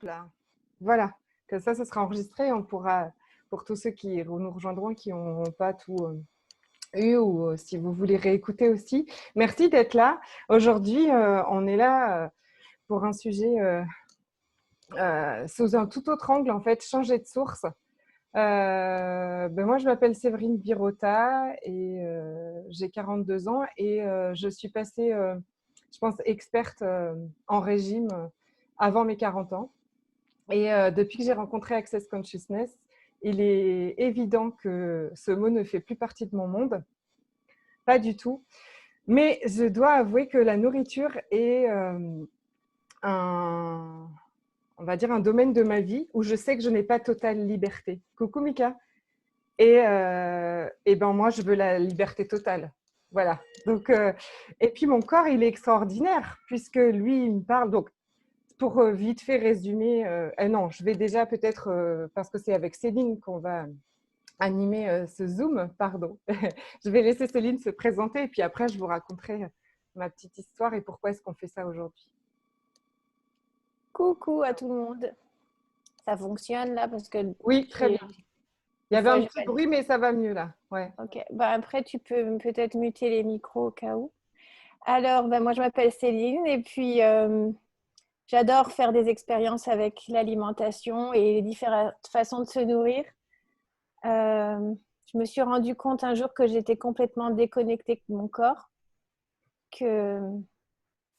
Là. Voilà, que ça sera enregistré. On pourra, pour tous ceux qui nous rejoindront, qui n'ont pas tout eu, ou si vous voulez réécouter aussi. Merci d'être là. Aujourd'hui, on est là pour un sujet sous un tout autre angle, en fait, changer de source. Moi, je m'appelle Séverine Birota et j'ai 42 ans et je suis passée, je pense, experte en régime avant mes 40 ans. Et depuis que j'ai rencontré Access Consciousness, il est évident que ce mot ne fait plus partie de mon monde, pas du tout. Mais je dois avouer que la nourriture est on va dire un domaine de ma vie où je sais que je n'ai pas totale liberté. Coucou Mika. Et ben moi, je veux la liberté totale. Voilà. Donc, et puis mon corps, il est extraordinaire puisque lui, il me parle. Donc, pour vite fait résumer, non, je vais déjà peut-être, parce que c'est avec Céline qu'on va animer ce Zoom, pardon. Je vais laisser Céline se présenter et puis après, je vous raconterai ma petite histoire et pourquoi est-ce qu'on fait ça aujourd'hui. Coucou à tout le monde. Ça fonctionne là parce que Oui, très bien. Il y avait un petit bruit, mais ça va mieux là. Ouais. Ok. Après, tu peux peut-être muter les micros au cas où. Alors, moi, je m'appelle Céline et puis j'adore faire des expériences avec l'alimentation et les différentes façons de se nourrir. Je me suis rendu compte un jour que j'étais complètement déconnectée de mon corps, que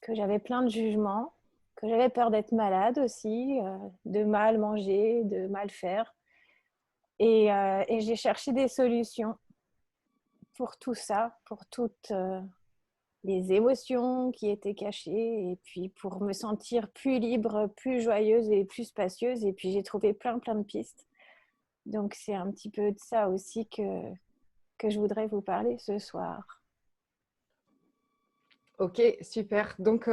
j'avais plein de jugements, que j'avais peur d'être malade aussi, de mal manger, de mal faire. Et j'ai cherché des solutions pour tout ça, pour toutes les émotions qui étaient cachées et puis pour me sentir plus libre, plus joyeuse et plus spacieuse. Et puis j'ai trouvé plein de pistes. Donc c'est un petit peu de ça aussi que je voudrais vous parler ce soir. Ok, super. Donc,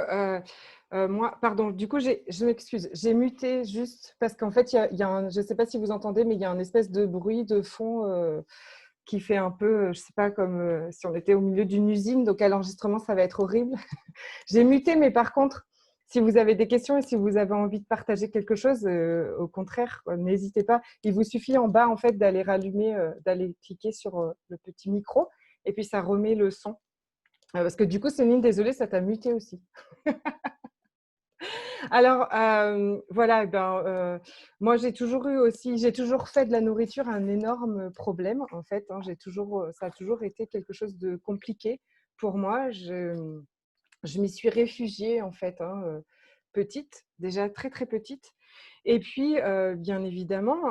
moi, pardon, du coup, je m'excuse, j'ai muté juste parce qu'en fait, il y a je ne sais pas si vous entendez, mais il y a un espèce de bruit de fond qui fait un peu, je ne sais pas, comme si on était au milieu d'une usine. Donc, à l'enregistrement, ça va être horrible. J'ai muté, mais par contre, si vous avez des questions et si vous avez envie de partager quelque chose, au contraire, n'hésitez pas. Il vous suffit en bas, en fait, d'aller rallumer, d'aller cliquer sur le petit micro et puis ça remet le son. Parce que du coup, Céline, désolée, ça t'a muté aussi. Alors, voilà, moi, j'ai toujours fait de la nourriture un énorme problème, en fait. Hein, ça a toujours été quelque chose de compliqué pour moi. Je m'y suis réfugiée, en fait, hein, petite, déjà très, très petite. Et puis, bien évidemment,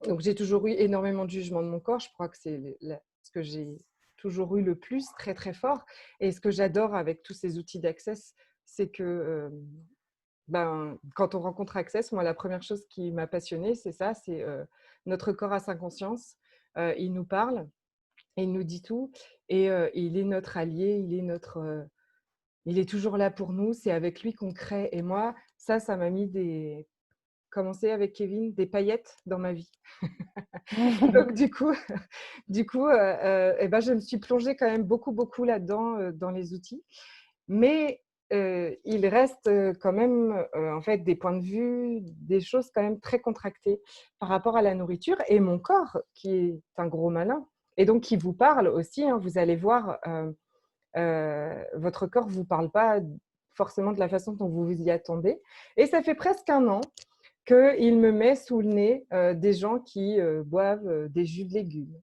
donc j'ai toujours eu énormément de jugement de mon corps. Je crois que c'est ce que j'ai toujours eu le plus, très, très fort. Et ce que j'adore avec tous ces outils d'Access, c'est que quand on rencontre Access, moi, la première chose qui m'a passionnée, c'est ça, c'est notre corps a sa conscience. Il nous parle, il nous dit tout. Et il est notre allié, il est toujours là pour nous. C'est avec lui qu'on crée. Et moi, ça m'a mis commencé avec Kevin, des paillettes dans ma vie. Donc, je me suis plongée quand même beaucoup là-dedans, dans les outils. Mais il reste quand même, en fait, des points de vue, des choses quand même très contractées par rapport à la nourriture. Et mon corps, qui est un gros malin, et donc qui vous parle aussi, hein, vous allez voir, votre corps ne vous parle pas forcément de la façon dont vous vous y attendez. Et ça fait presque un an qu'il me met sous le nez des gens qui boivent des jus de légumes,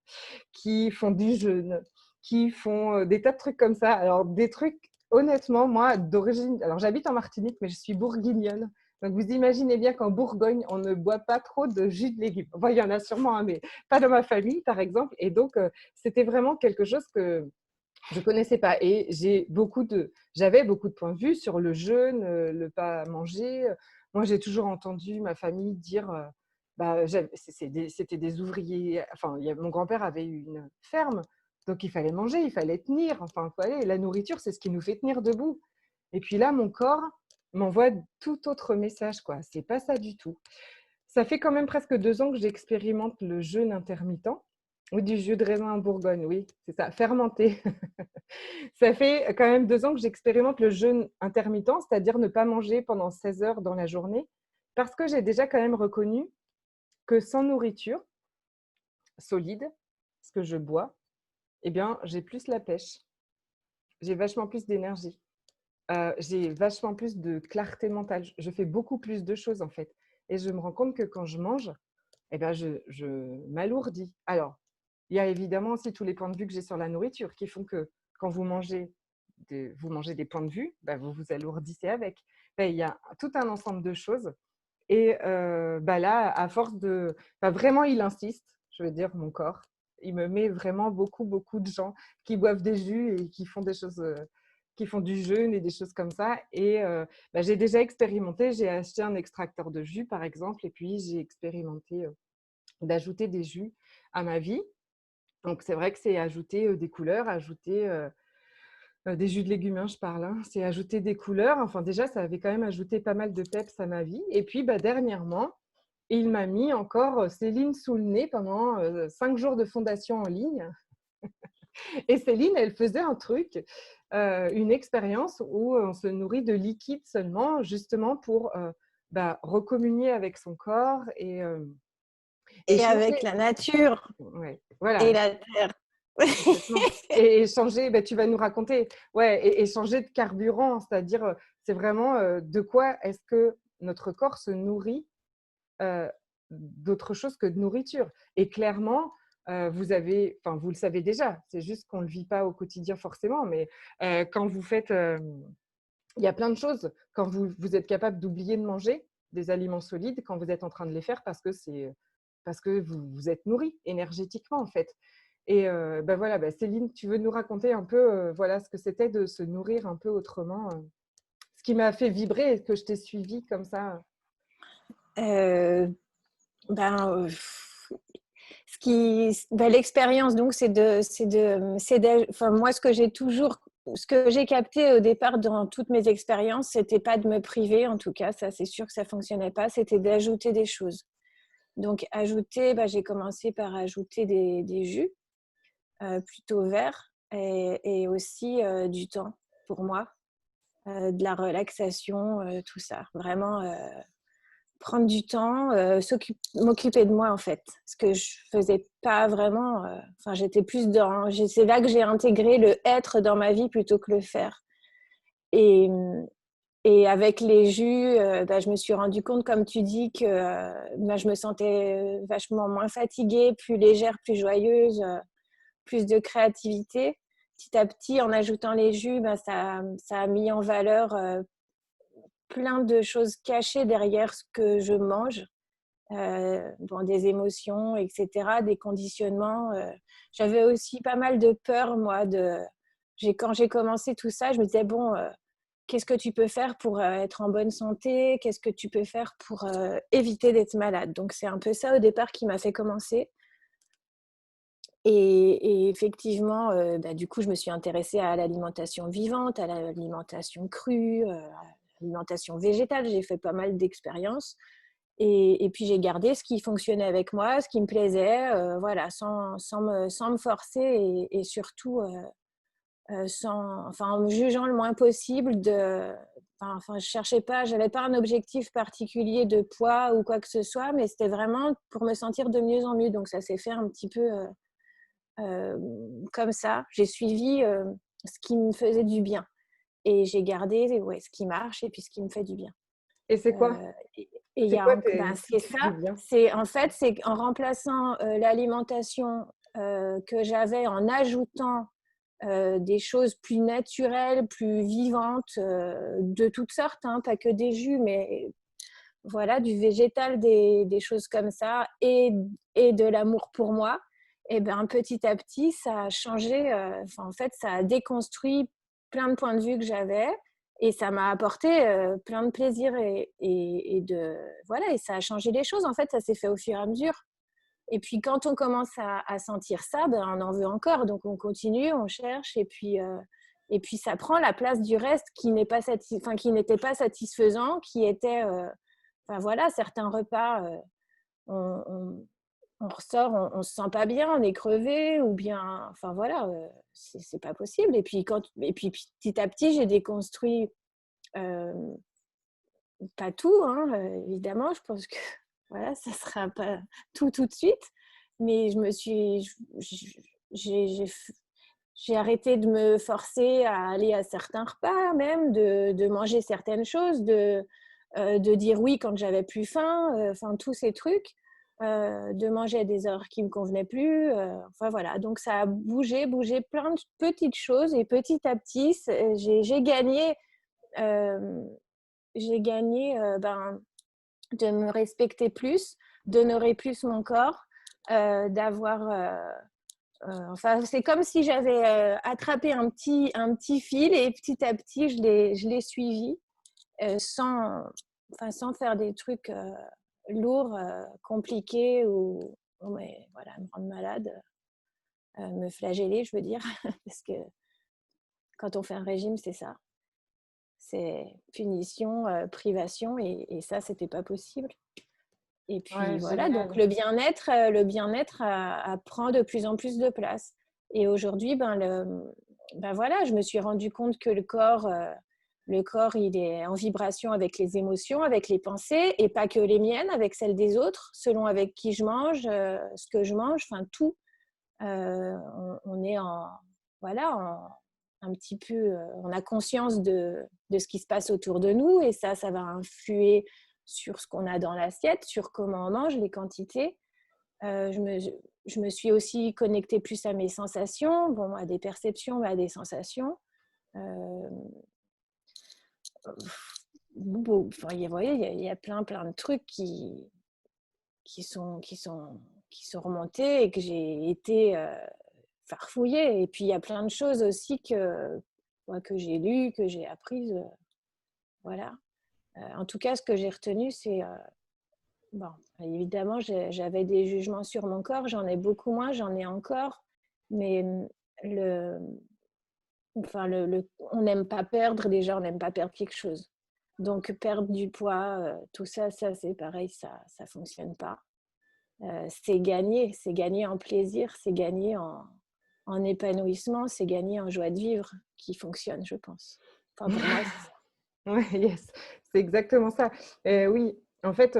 qui font du jeûne, qui font des tas de trucs comme ça. Alors, des trucs, honnêtement, moi, d'origine… Alors, j'habite en Martinique, mais je suis bourguignonne. Donc, vous imaginez bien qu'en Bourgogne, on ne boit pas trop de jus de légumes. Enfin, il y en a sûrement, hein, mais pas dans ma famille, par exemple. Et donc, c'était vraiment quelque chose que je ne connaissais pas. Et j'avais beaucoup de points de vue sur le jeûne, le pas manger. Moi, j'ai toujours entendu ma famille dire, c'était des ouvriers. Enfin, mon grand-père avait eu une ferme, donc il fallait manger, il fallait tenir. Enfin, la nourriture, c'est ce qui nous fait tenir debout. Et puis là, mon corps m'envoie tout autre message, quoi. C'est pas ça du tout. Ça fait quand même presque 2 ans que j'expérimente le jeûne intermittent. Ou du jus de raisin en Bourgogne, oui, c'est ça, fermenté. Ça fait quand même 2 ans que j'expérimente le jeûne intermittent, c'est-à-dire ne pas manger pendant 16 heures dans la journée, parce que j'ai déjà quand même reconnu que sans nourriture solide, ce que je bois, eh bien, j'ai plus la pêche, j'ai vachement plus d'énergie, j'ai vachement plus de clarté mentale. Je fais beaucoup plus de choses, en fait, et je me rends compte que quand je mange, eh ben, je m'alourdis. Alors, il y a évidemment aussi tous les points de vue que j'ai sur la nourriture qui font que quand vous mangez des points de vue, bah, vous vous alourdissez avec. Enfin, il y a tout un ensemble de choses. Et bah là, à force de… Enfin, vraiment, il insiste, je veux dire, mon corps. Il me met vraiment beaucoup, beaucoup de gens qui boivent des jus et qui font des choses, qui font du jeûne et des choses comme ça. Et bah, j'ai déjà expérimenté, j'ai acheté un extracteur de jus, par exemple, et puis j'ai expérimenté d'ajouter des jus à ma vie. Donc, c'est vrai que c'est ajouter des couleurs, ajouter des jus de légumes, hein, je parle, hein. C'est ajouter des couleurs. Enfin, déjà, ça avait quand même ajouté pas mal de peps à ma vie. Et puis, bah, dernièrement, il m'a mis encore Céline sous le nez pendant 5 jours de fondation en ligne. Et Céline, elle faisait un truc, une expérience où on se nourrit de liquide seulement, justement pour bah, recommunier avec son corps et Et avec changer. la nature Ouais, voilà. et la terre. Complètement. Et changer, bah, tu vas nous raconter, ouais, et changer de carburant, c'est-à-dire, c'est vraiment de quoi est-ce que notre corps se nourrit d'autre chose que de nourriture. Et clairement, enfin, vous le savez déjà, c'est juste qu'on ne le vit pas au quotidien forcément, mais quand vous faites, il y a plein de choses, quand vous êtes capable d'oublier de manger des aliments solides, quand vous êtes en train de les faire parce que vous êtes nourri énergétiquement en fait. Et bah voilà, bah Céline, tu veux nous raconter un peu voilà, ce que c'était de se nourrir un peu autrement, ce qui m'a fait vibrer et que je t'ai suivi comme ça. Euh, ben, l'expérience, donc, enfin, moi, ce que j'ai capté au départ dans toutes mes expériences, c'était pas de me priver, en tout cas, ça, c'est sûr que ça fonctionnait pas, c'était d'ajouter des choses. Donc, j'ai commencé par ajouter des jus plutôt verts et aussi du temps pour moi, de la relaxation, tout ça. Vraiment prendre du temps, m'occuper de moi en fait, ce que je faisais pas vraiment. Enfin, j'étais plus dans. C'est là que j'ai intégré le être dans ma vie plutôt que le faire. Et, et avec les jus, je me suis rendu compte, comme tu dis, que je me sentais vachement moins fatiguée, plus légère, plus joyeuse, plus de créativité. Petit à petit, en ajoutant les jus, ça a mis en valeur plein de choses cachées derrière ce que je mange. Des émotions, etc., des conditionnements. J'avais aussi pas mal de peur, moi. Quand j'ai commencé tout ça, je me disais, bon, qu'est-ce que tu peux faire pour être en bonne santé? Qu'est-ce que tu peux faire pour éviter d'être malade? Donc, c'est un peu ça au départ qui m'a fait commencer. Et effectivement, du coup, je me suis intéressée à l'alimentation vivante, à l'alimentation crue, à l'alimentation végétale. J'ai fait pas mal d'expériences. Et puis, j'ai gardé ce qui fonctionnait avec moi, ce qui me plaisait, voilà, sans me forcer et surtout en me jugeant le moins possible. Je cherchais pas, j'avais pas un objectif particulier de poids ou quoi que ce soit, mais c'était vraiment pour me sentir de mieux en mieux. Donc, ça s'est fait un petit peu comme ça. J'ai suivi ce qui me faisait du bien et j'ai gardé ce qui marche et puis ce qui me fait du bien. Et c'est quoi? Et il y C'est a quoi ce c'est qui fait du ça. bien? C'est en fait, c'est en remplaçant l'alimentation que j'avais, en ajoutant des choses plus naturelles, plus vivantes, de toutes sortes, hein, pas que des jus, mais voilà, du végétal, des choses comme ça, et de l'amour pour moi. Et ben petit à petit, ça a changé. En fait, ça a déconstruit plein de points de vue que j'avais. Et ça m'a apporté plein de plaisir et ça a changé les choses. En fait, ça s'est fait au fur et à mesure. Et puis, quand on commence à sentir ça, on en veut encore. Donc, on continue, on cherche. Et puis ça prend la place du reste qui n'était pas satisfaisant, qui était… certains repas, on on ressort, on ne se sent pas bien, on est crevé ou bien, enfin voilà, c'est pas possible. Et puis petit à petit, j'ai déconstruit euh, pas tout, hein, évidemment. Je pense que voilà, ça sera pas tout de suite, mais j'ai arrêté de me forcer à aller à certains repas, même de manger certaines choses, de dire oui quand j'avais plus faim, enfin tous ces trucs, de manger à des heures qui me convenaient plus, enfin voilà. Donc ça a bougé plein de petites choses et petit à petit, j'ai gagné, de me respecter plus, d'honorer plus mon corps, d'avoir enfin, c'est comme si j'avais attrapé un petit fil et petit à petit, je l'ai suivi sans faire des trucs lourds, compliqués ou mais, voilà, me rendre malade, me flageller, je veux dire. Parce que quand on fait un régime, c'est ça. C'est punition, privation et ça, c'était pas possible. Et puis Ouais, voilà, donc génial. le bien-être prend de plus en plus de place. Et aujourd'hui, ben voilà, je me suis rendu compte que le corps, il est en vibration avec les émotions, avec les pensées, et pas que les miennes, avec celles des autres, selon avec qui je mange, ce que je mange, enfin tout. On est voilà, un petit peu, on a conscience de ce qui se passe autour de nous, et ça va influer sur ce qu'on a dans l'assiette, sur comment on mange, les quantités. Je me suis aussi connectée plus à mes sensations, bon, à des perceptions, mais à des sensations. Euh, enfin, vous voyez, il y a plein de trucs qui sont remontés et que j'ai été farfouillée. Et puis, il y a plein de choses aussi que j'ai lues, que j'ai apprises. Voilà. En tout cas, ce que j'ai retenu, c'est bon, évidemment, j'avais des jugements sur mon corps, j'en ai beaucoup moins, j'en ai encore, mais le, on n'aime pas perdre, déjà, on n'aime pas perdre quelque chose. Donc, perdre du poids, tout ça c'est pareil, ça ne fonctionne pas. C'est gagner en plaisir, c'est gagner en épanouissement, c'est gagner en joie de vivre qui fonctionne, je pense. Enfin, pour moi, c'est ça. Ouais, yes, c'est exactement ça. Oui, en fait,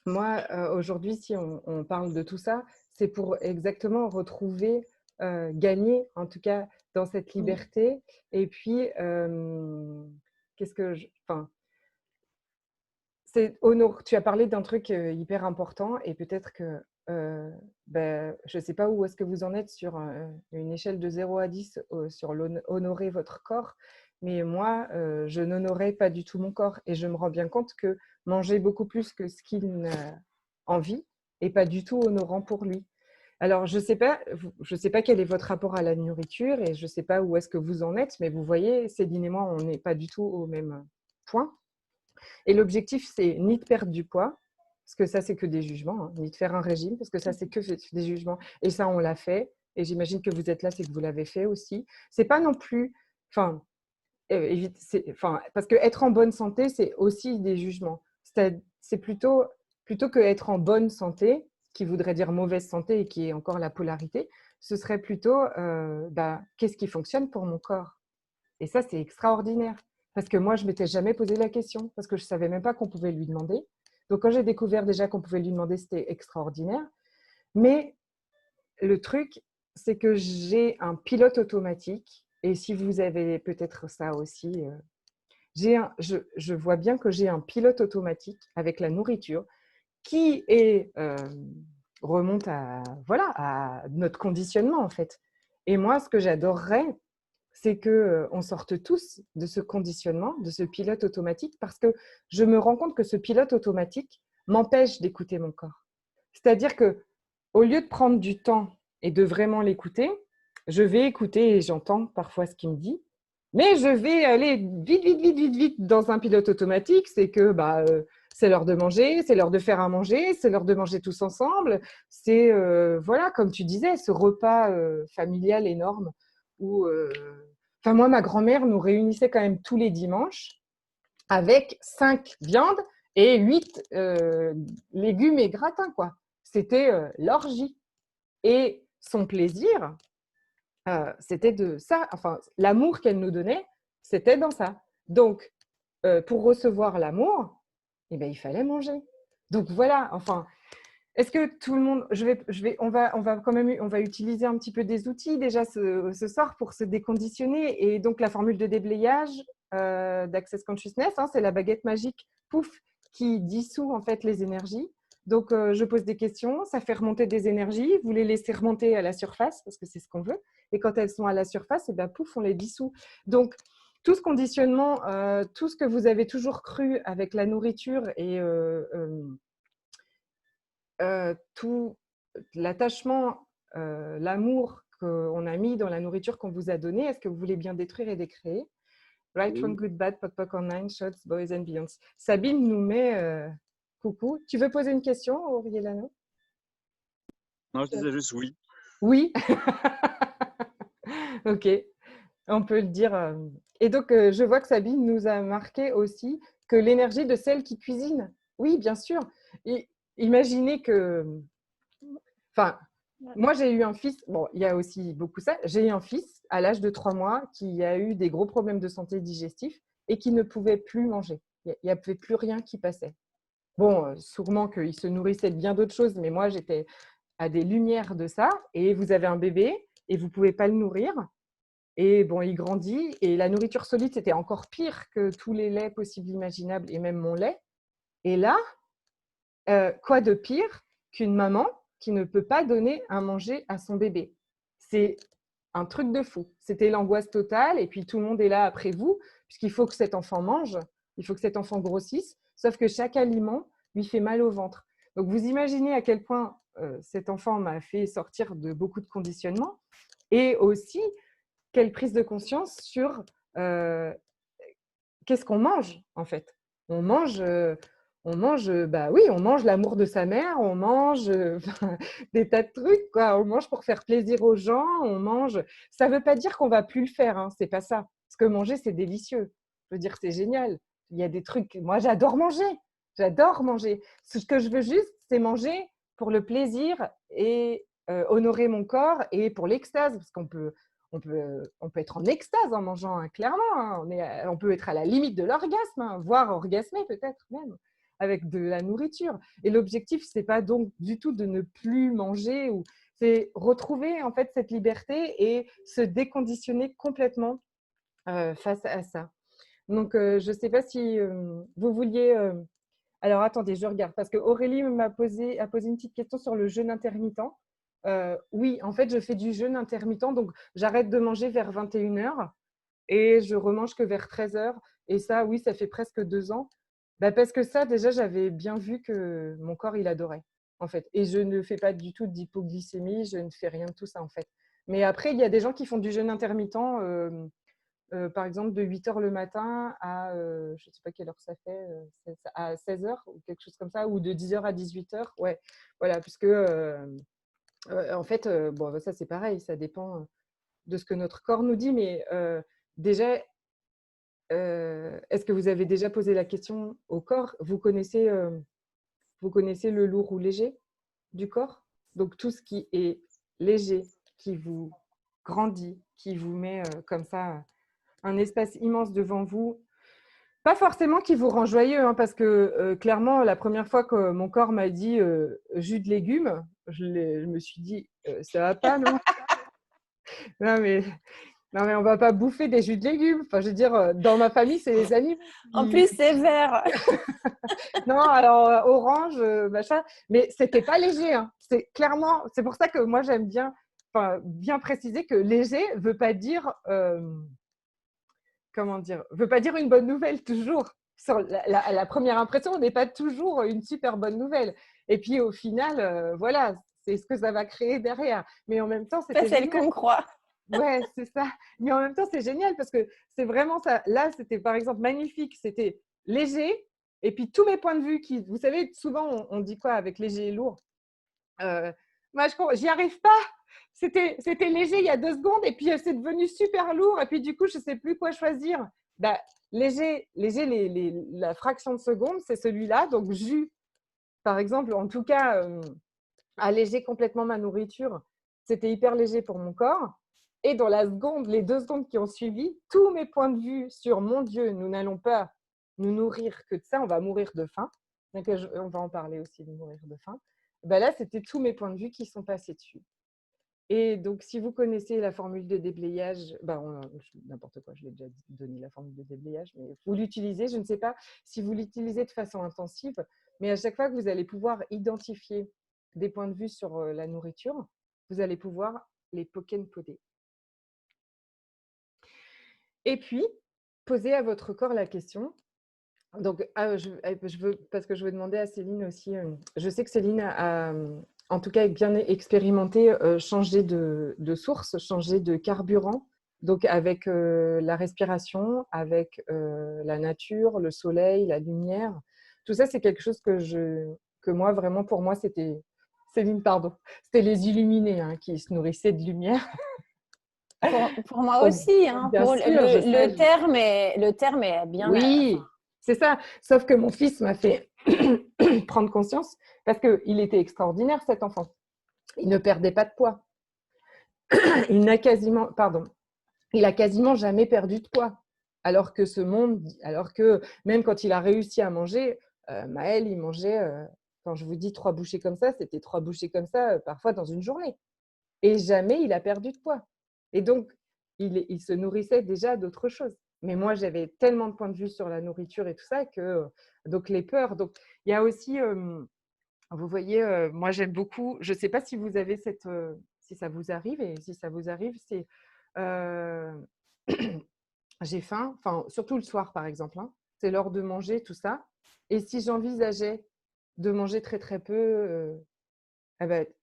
moi, aujourd'hui, si on parle de tout ça, c'est pour exactement retrouver, gagner, en tout cas, dans cette liberté. Et puis, qu'est-ce que je... Enfin, tu as parlé d'un truc hyper important et peut-être que, je ne sais pas où est-ce que vous en êtes sur une échelle de 0 à 10 sur honorer votre corps, mais moi, je n'honorais pas du tout mon corps et je me rends bien compte que manger beaucoup plus que ce qu'il n'a envie n'est pas du tout honorant pour lui. Alors, je sais pas quel est votre rapport à la nourriture et je ne sais pas où est-ce que vous en êtes, mais vous voyez, Céline et moi, on n'est pas du tout au même point. Et l'objectif, c'est ni de perdre du poids, parce que ça, c'est que des jugements, hein, ni de faire un régime, parce que ça, c'est que des jugements. Et ça, on l'a fait. Et j'imagine que vous êtes là, c'est que vous l'avez fait aussi. C'est pas non plus... Enfin, parce que être en bonne santé, c'est aussi des jugements. C'est plutôt que être en bonne santé, qui voudrait dire mauvaise santé et qui est encore la polarité, ce serait plutôt qu'est-ce qui fonctionne pour mon corps. Et ça, c'est extraordinaire. Parce que moi, je ne m'étais jamais posé la question, parce que je ne savais même pas qu'on pouvait lui demander. Donc, quand j'ai découvert déjà qu'on pouvait lui demander, c'était extraordinaire. Mais le truc, c'est que j'ai un pilote automatique. Et si vous avez peut-être ça aussi, je vois bien que j'ai un pilote automatique avec la nourriture qui remonte à notre conditionnement, en fait. Et moi, ce que j'adorerais, c'est qu'on sorte tous de ce conditionnement, de ce pilote automatique, parce que je me rends compte que ce pilote automatique m'empêche d'écouter mon corps. C'est-à-dire que au lieu de prendre du temps et de vraiment l'écouter, je vais écouter et j'entends parfois ce qu'il me dit, mais je vais aller vite dans un pilote automatique. C'est que c'est l'heure de manger, c'est l'heure de faire à manger, c'est l'heure de manger tous ensemble. C'est, voilà, comme tu disais, ce repas familial énorme où, moi, ma grand-mère nous réunissait quand même tous les dimanches avec 5 viandes et 8 légumes et gratins, quoi. c'était l'orgie. Et son plaisir, c'était de ça. Enfin, l'amour qu'elle nous donnait, c'était dans ça. Donc, pour recevoir l'amour, eh ben, il fallait manger. Donc voilà, enfin, est-ce que tout le monde, on va quand même, on va utiliser un petit peu des outils déjà ce soir pour se déconditionner. Et donc la formule de déblayage d'Access Consciousness, hein, c'est la baguette magique, pouf, qui dissout en fait les énergies. Donc je pose des questions, ça fait remonter des énergies, vous les laissez remonter à la surface parce que c'est ce qu'on veut. Et quand elles sont à la surface, et ben pouf, on les dissout. Donc tout ce conditionnement, tout ce que vous avez toujours cru avec la nourriture et tout l'attachement, l'amour qu'on a mis dans la nourriture qu'on vous a donnée, est-ce que vous voulez bien détruire et décréer? Right, Oui. wrong, good, bad, pok, pok, online, shots, boys and beyonds. Sabine nous met coucou. Tu veux poser une question, Aurielano? Non, je disais juste oui. Oui. Ok, on peut le dire. Et donc, je vois que Sabine nous a marqué aussi que l'énergie de celle qui cuisine. Oui, bien sûr. Et imaginez que… Enfin, moi, j'ai eu un fils, bon, il y a aussi beaucoup ça, j'ai eu un fils à l'âge de 3 mois qui a eu des gros problèmes de santé digestif et qui ne pouvait plus manger. Il n'y avait plus rien qui passait. Bon, sûrement qu'il se nourrissait de bien d'autres choses, mais moi, j'étais à des lumières de ça. Et vous avez un bébé et vous ne pouvez pas le nourrir. Et bon, il grandit. Et la nourriture solide, c'était encore pire que tous les laits possibles, imaginables, et même mon lait. Et là, quoi de pire qu'une maman qui ne peut pas donner à manger à son bébé? C'est un truc de fou. C'était l'angoisse totale. Et puis, tout le monde est là après vous, puisqu'il faut que cet enfant mange, il faut que cet enfant grossisse. Sauf que chaque aliment lui fait mal au ventre. Donc, vous imaginez à quel point cet enfant m'a fait sortir de beaucoup de conditionnements. Et aussi, quelle prise de conscience sur qu'est-ce qu'on mange, en fait. On mange… bah oui, on mange l'amour de sa mère, on mange des tas de trucs, quoi. On mange pour faire plaisir aux gens, on mange. Ça ne veut pas dire qu'on va plus le faire, hein, c'est pas ça. Parce que manger, c'est délicieux. Je veux dire, c'est génial. Il y a des trucs. Moi, j'adore manger. J'adore manger. Ce que je veux juste, c'est manger pour le plaisir et honorer mon corps et pour l'extase, parce on peut être en extase en mangeant, hein, clairement. Hein. On peut être à la limite de l'orgasme, hein, voire orgasmer peut-être même avec de la nourriture. Et l'objectif, ce n'est pas donc du tout de ne plus manger, c'est retrouver en fait cette liberté et se déconditionner complètement face à ça. Donc, je ne sais pas si vous vouliez… Alors, attendez, je regarde, parce que Aurélie a posé une petite question sur le jeûne intermittent. Oui, en fait, je fais du jeûne intermittent, donc j'arrête de manger vers 21h et je remange que vers 13h. Et ça, oui, ça fait presque 2 ans. Bah, parce que ça, déjà, j'avais bien vu que mon corps, il adorait, en fait. Et je ne fais pas du tout d'hypoglycémie, je ne fais rien de tout ça, en fait. Mais après, il y a des gens qui font du jeûne intermittent, par exemple, de 8h le matin à, je ne sais pas quelle heure ça fait, à 16h ou quelque chose comme ça, ou de 10h à 18h. Ouais, voilà, puisque, en fait, bon, ça, c'est pareil, ça dépend de ce que notre corps nous dit, mais déjà… est-ce que vous avez déjà posé la question au corps? Vous connaissez le lourd ou léger du corps? Donc, tout ce qui est léger, qui vous grandit, qui vous met comme ça un espace immense devant vous. Pas forcément qui vous rend joyeux, hein, parce que clairement, la première fois que mon corps m'a dit jus de légumes, je me suis dit, ça va pas, non? Non, mais… Non, mais on ne va pas bouffer des jus de légumes. Enfin, je veux dire, dans ma famille, c'est les animaux. En plus, c'est vert. Non, alors orange, machin. Mais c'était pas léger. Hein. C'est clairement, c'est pour ça que moi j'aime bien, bien préciser que léger veut pas dire, comment dire, veut pas dire une bonne nouvelle toujours. Sur la première impression, on n'est pas toujours une super bonne nouvelle. Et puis au final, voilà, c'est ce que ça va créer derrière. Mais en même temps, Pas c'était celle qu'on croit. Ouais, c'est ça. Mais en même temps, c'est génial parce que c'est vraiment ça. Là, c'était par exemple magnifique. C'était léger. Et puis, tous mes points de vue qui… Vous savez, souvent, on dit quoi avec léger et lourd? Moi, j'y arrive pas. C'était léger il y a 2 secondes et puis c'est devenu super lourd. Et puis, du coup, je ne sais plus quoi choisir. Bah, léger, la fraction de seconde, c'est celui-là. Donc, jus, par exemple, en tout cas… alléger complètement ma nourriture. C'était hyper léger pour mon corps. Et dans les 2 secondes qui ont suivi, tous mes points de vue sur mon Dieu, nous n'allons pas nous nourrir que de ça, on va mourir de faim. Donc, on va en parler aussi de mourir de faim. Ben là, c'était tous mes points de vue qui sont passés dessus. Et donc, si vous connaissez la formule de déblayage, n'importe quoi, je l'ai déjà donné la formule de déblayage, mais vous l'utilisez, je ne sais pas si vous l'utilisez de façon intensive, mais à chaque fois que vous allez pouvoir identifier des points de vue sur la nourriture, vous allez pouvoir les poker-poder. Et puis, posez à votre corps la question. Donc, parce que je veux demander à Céline aussi, je sais que Céline a en tout cas bien expérimenté changer de source, changer de carburant, donc avec la respiration, avec la nature, le soleil, la lumière. Tout ça, c'est quelque chose que moi, vraiment, pour moi, c'était… Céline, pardon. C'était les illuminés qui se nourrissaient de lumière. Pour moi aussi, hein. Bien sûr, le terme est bien… Oui, c'est ça. Sauf que mon fils m'a fait prendre conscience parce qu'il était extraordinaire, cet enfant. Il ne perdait pas de poids. Il a quasiment jamais perdu de poids. Alors que même quand il a réussi à manger, Maël, il mangeait, quand je vous dis 3 bouchées comme ça, c'était 3 bouchées comme ça, parfois dans une journée. Et jamais il a perdu de poids. Et donc, il se nourrissait déjà d'autres choses. Mais moi, j'avais tellement de points de vue sur la nourriture et tout ça que, donc les peurs. Donc, il y a aussi, vous voyez, moi, j'aime beaucoup, je ne sais pas si vous avez si ça vous arrive, et si ça vous arrive, c'est, j'ai faim, enfin, surtout le soir, par exemple, c'est l'heure de manger, tout ça. Et si j'envisageais de manger très, très peu,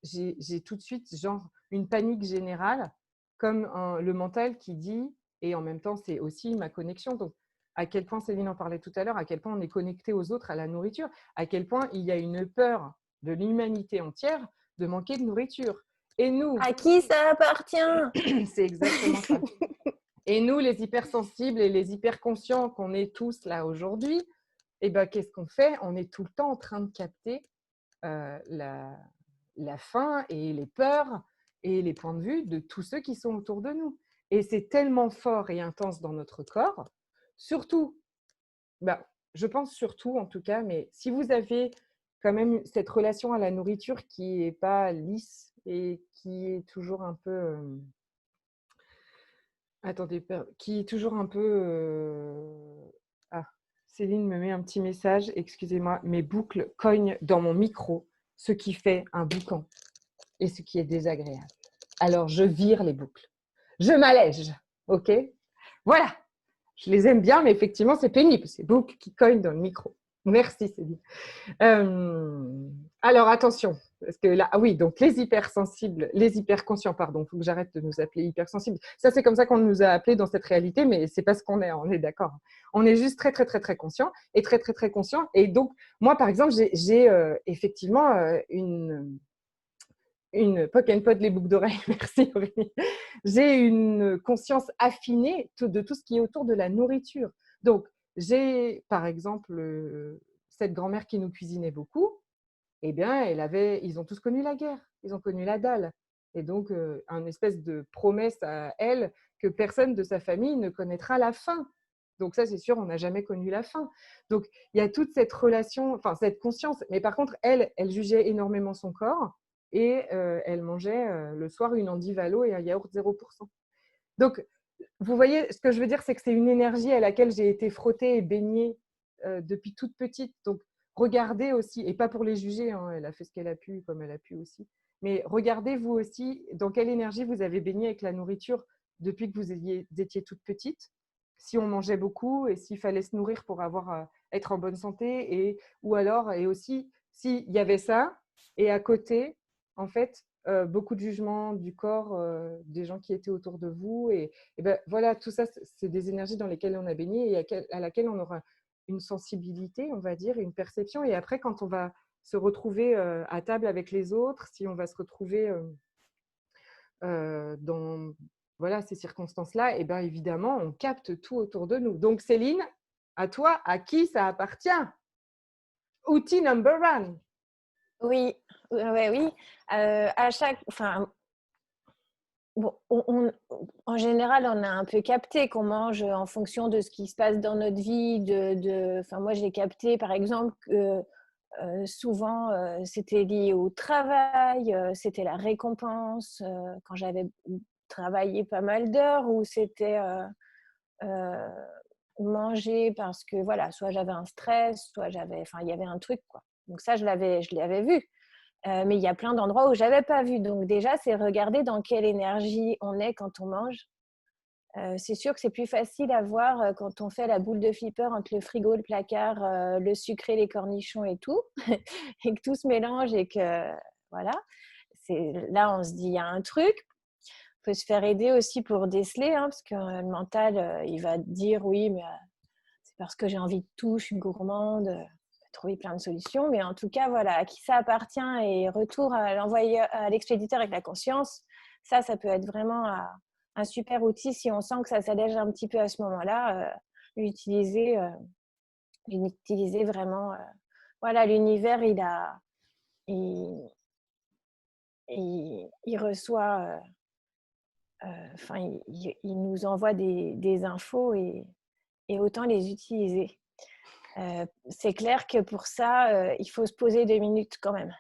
j'ai tout de suite, genre, une panique générale, comme le mental qui dit, et en même temps, c'est aussi ma connexion. Donc, à quel point, Céline en parlait tout à l'heure, à quel point on est connecté aux autres, à la nourriture, à quel point il y a une peur de l'humanité entière de manquer de nourriture. Et nous… À qui ça appartient? C'est exactement ça. Et nous, les hypersensibles et les hyperconscients qu'on est tous là aujourd'hui, qu'est-ce qu'on fait? On est tout le temps en train de capter la faim et les peurs et les points de vue de tous ceux qui sont autour de nous. Et c'est tellement fort et intense dans notre corps, surtout, je pense surtout en tout cas, mais si vous avez quand même cette relation à la nourriture qui n'est pas lisse et qui est toujours un peu… qui est toujours un peu… Ah, Céline me met un petit message, excusez-moi, mes boucles cognent dans mon micro, ce qui fait un boucan et ce qui est désagréable. Alors, je vire les boucles. Je m'allège, ok? Voilà, je les aime bien, mais effectivement, c'est pénible, ces boucles qui cognent dans le micro. Merci, Céline. Alors, attention, parce que là, oui, donc les hypersensibles, les hyperconscients, pardon, il faut que j'arrête de nous appeler hypersensibles. Ça, c'est comme ça qu'on nous a appelés dans cette réalité, mais c'est pas ce qu'on est, on est d'accord. On est juste très, très, très, très conscient et très, très, très conscient. Et donc, moi, par exemple, j'ai effectivement une poke and pot, les boucles d'oreilles, merci Aurélie. J'ai une conscience affinée de tout ce qui est autour de la nourriture. Donc, j'ai, par exemple, cette grand-mère qui nous cuisinait beaucoup, eh bien, ils ont tous connu la guerre, ils ont connu la dalle. Et donc, une espèce de promesse à elle que personne de sa famille ne connaîtra la faim. Donc ça, c'est sûr, on n'a jamais connu la faim. Donc, il y a toute cette relation, enfin, cette conscience. Mais par contre, elle jugeait énormément son corps et elle mangeait le soir une Andivalo et un yaourt 0%. Donc, vous voyez, ce que je veux dire, c'est que c'est une énergie à laquelle j'ai été frottée et baignée depuis toute petite. Donc, regardez aussi, et pas pour les juger, elle a fait ce qu'elle a pu, comme elle a pu aussi, mais regardez vous aussi dans quelle énergie vous avez baigné avec la nourriture depuis que vous étiez toute petite. Si on mangeait beaucoup et s'il fallait se nourrir pour être en bonne santé, et aussi s'il y avait ça, et à côté, en fait, beaucoup de jugements du corps des gens qui étaient autour de vous. Et voilà, tout ça, c'est des énergies dans lesquelles on a baigné et à laquelle on aura une sensibilité, on va dire, une perception. Et après, quand on va se retrouver à table avec les autres, si on va se retrouver dans ces circonstances-là, et bien évidemment, on capte tout autour de nous. Donc, Céline, à toi, à qui ça appartient? Outil number one. Oui, ouais, oui. Enfin, bon, en général, on a un peu capté qu'on mange en fonction de ce qui se passe dans notre vie. Enfin, moi, j'ai capté, par exemple, que souvent, c'était lié au travail, c'était la récompense quand j'avais travaillé pas mal d'heures, ou c'était euh, manger parce que, voilà, soit j'avais un stress, soit enfin, il y avait un truc, quoi. Donc ça, je l'avais vu. Mais il y a plein d'endroits où je n'avais pas vu. Donc déjà, c'est regarder dans quelle énergie on est quand on mange. C'est sûr que c'est plus facile à voir quand on fait la boule de flipper entre le frigo, le placard, le sucré, les cornichons et tout, et que tout se mélange et que, voilà. Là, on se dit, il y a un truc. On peut se faire aider aussi pour déceler, hein, parce que le mental, il va dire, oui, mais c'est parce que j'ai envie de tout, je suis gourmande. Trouver plein de solutions, mais en tout cas, voilà, à qui ça appartient et retour à l'envoyeur, à l'expéditeur avec la conscience, ça peut être vraiment un super outil si on sent que ça s'allège un petit peu à ce moment-là, l'utiliser vraiment. Voilà, l'univers, il reçoit, enfin, il nous envoie des infos et autant les utiliser. C'est clair que pour ça, il faut se poser 2 minutes quand même,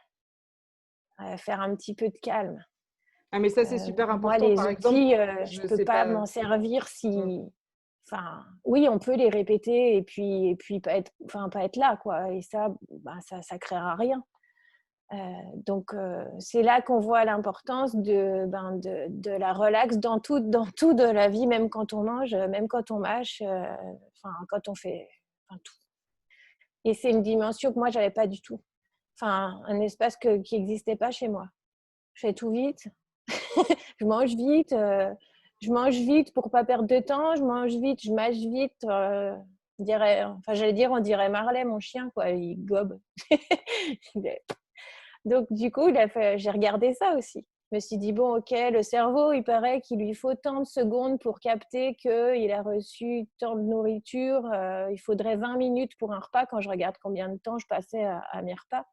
faire un petit peu de calme. Ah, mais ça, c'est super Moi, important. les Par exemple, outils, je je ne peux sais pas pas. m'en servir si… Enfin, oui, on peut les répéter et puis pas être là, quoi. Et ça, ça créera rien. Donc, c'est là qu'on voit l'importance de la relax dans tout de la vie, même quand on mange, même quand on mâche, quand on fait tout. Et c'est une dimension que moi, je n'avais pas du tout. Enfin, un espace qui n'existait pas chez moi. Je fais tout vite. Je mange vite pour pas perdre de temps. Je mange vite, je mâche vite. On dirait Marley, mon chien, quoi. Il gobe. Donc, du coup, j'ai regardé ça aussi. Je me suis dit, bon, ok, le cerveau, il paraît qu'il lui faut tant de secondes pour capter qu'il a reçu tant de nourriture. Il faudrait 20 minutes pour un repas quand je regarde combien de temps je passais à mes repas.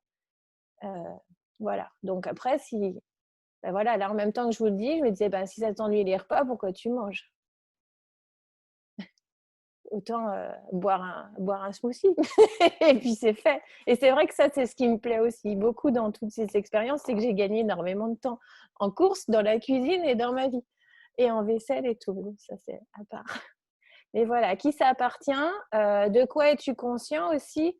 Voilà. Donc, après, voilà, là, en même temps que je vous le dis, je me disais, si ça t'ennuie les repas, pourquoi tu manges? Autant boire un smoothie. Et puis c'est fait. Et c'est vrai que ça, c'est ce qui me plaît aussi beaucoup dans toutes ces expériences, c'est que j'ai gagné énormément de temps en course, dans la cuisine et dans ma vie. Et en vaisselle et tout. Donc, ça, c'est à part. Mais voilà, à qui ça appartient? De quoi es-tu conscient aussi?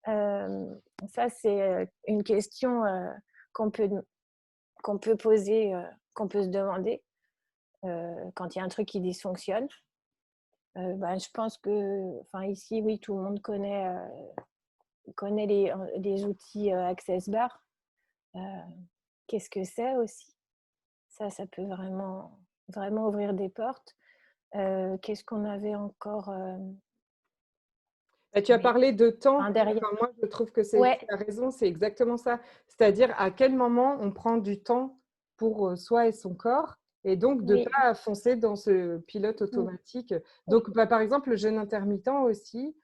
Ça, c'est une question qu'on peut poser, qu'on peut se demander quand il y a un truc qui dysfonctionne. Je pense que, ici, oui, tout le monde connaît les outils Access Bar. Qu'est-ce que c'est aussi? Ça peut vraiment, vraiment ouvrir des portes. Qu'est-ce qu'on avait encore Tu as parlé de temps. derrière? Enfin, moi, je trouve que Ouais, tu as raison, c'est exactement ça. C'est-à-dire à quel moment on prend du temps pour soi et son corps, et donc de ne oui, pas foncer dans ce pilote automatique. Donc, par exemple, le jeûne intermittent aussi,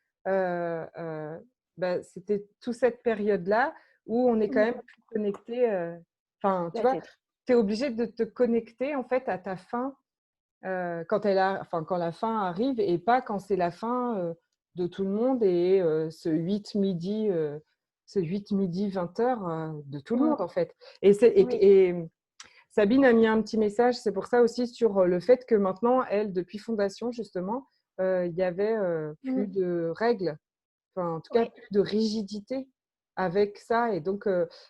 c'était toute cette période-là où on est quand même plus connecté. Enfin, tu vois, tu es obligé de te connecter en fait à ta faim quand la faim arrive, et pas quand c'est la faim de tout le monde, et ce 8 midi, 20h de tout le monde en fait. Et Sabine a mis un petit message, c'est pour ça aussi, sur le fait que maintenant, elle, depuis Fondation justement, il y avait plus de règles, enfin en tout cas plus de rigidité avec ça. Et donc,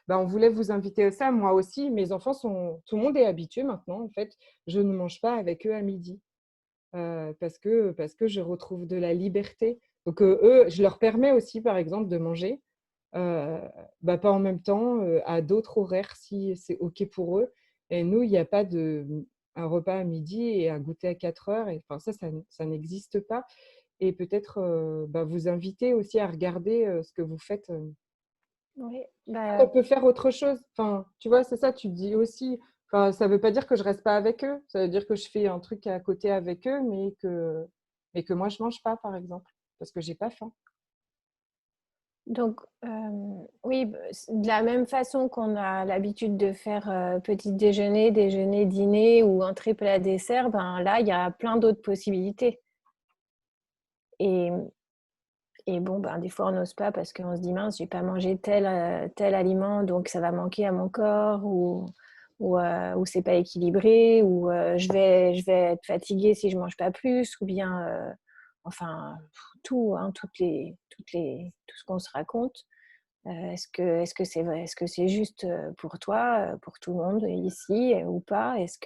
on voulait vous inviter à ça. Moi aussi, mes enfants tout le monde est habitué maintenant en fait. Je ne mange pas avec eux à midi. Parce que je retrouve de la liberté. Donc, eux, je leur permets aussi, par exemple, de manger, pas en même temps, à d'autres horaires, si c'est OK pour eux. Et nous, il n'y a pas un repas à midi et un goûter à 4 heures. Et, enfin, ça n'existe pas. Et peut-être vous inviter aussi à regarder ce que vous faites. oui. On peut faire autre chose. Enfin, tu vois, c'est ça, tu te dis aussi. Enfin, ça ne veut pas dire que je reste pas avec eux. Ça veut dire que je fais un truc à côté avec eux, mais que moi, je mange pas, par exemple, parce que j'ai pas faim. Donc, oui, de la même façon qu'on a l'habitude de faire petit déjeuner, déjeuner, dîner ou entrée, plat, dessert, ben là, il y a plein d'autres possibilités. Et, et bon, ben, des fois, on n'ose pas parce qu'on se dit, mince, je n'ai pas mangé tel aliment, donc ça va manquer à mon corps, ou c'est pas équilibré, ou je vais être fatiguée si je mange pas plus, ou bien, enfin, tout, hein, tout ce qu'on se raconte. Est-ce que c'est vrai? Est-ce que c'est juste pour toi, pour tout le monde ici ou pas? Est-ce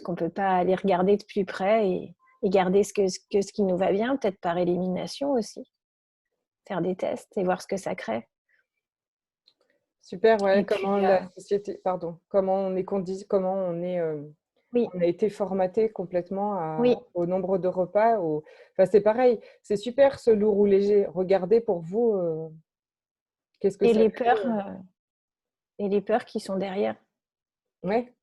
qu'on peut pas aller regarder de plus près et garder ce qui nous va bien, peut-être par élimination aussi, faire des tests et voir ce que ça crée. Super, ouais, Et comment puis, la société, pardon, comment on est comment oui, on a été formaté complètement oui. au nombre de repas. Enfin, c'est pareil, c'est super ce lourd ou léger. Regardez pour vous, qu'est-ce que Et ça les fait. peurs, et les peurs qui sont derrière. Ouais,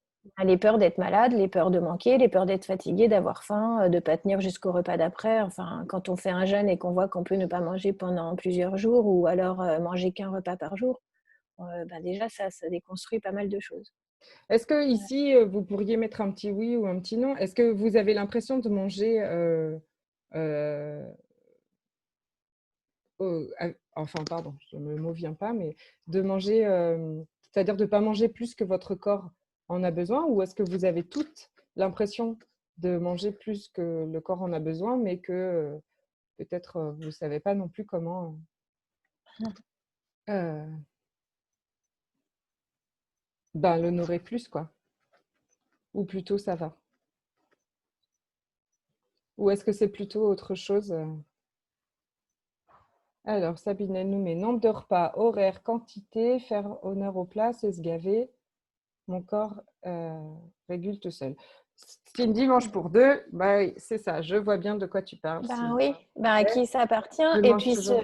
Les peurs d'être malade, les peurs de manquer, les peurs d'être fatigué, d'avoir faim, de ne pas tenir jusqu'au repas d'après. Enfin, quand on fait un jeûne et qu'on voit qu'on peut ne pas manger pendant plusieurs jours ou alors manger qu'un repas par jour, ben déjà, ça déconstruit pas mal de choses. est-ce que ici, vous pourriez mettre un petit oui ou un petit non? Est-ce que vous avez l'impression de manger, euh, enfin, pardon, le mot vient pas, mais de manger, c'est-à-dire de ne pas manger plus que votre corps en a besoin, ou est-ce que vous avez toute l'impression de manger plus que le corps en a besoin, mais que peut-être vous ne savez pas non plus comment euh, ben, l'honorer plus, quoi. Ou plutôt ça va. Ou est-ce que c'est plutôt autre chose Alors, Sabine, elle nous met nombre de repas, horaire, quantité, faire honneur au plat, c'est se gaver. Mon corps régule tout seul. Cindy mange pour deux, bah oui, c'est ça, je vois bien de quoi tu parles. Ben oui, ben à qui ça appartient. Je Et mange puis, toujours.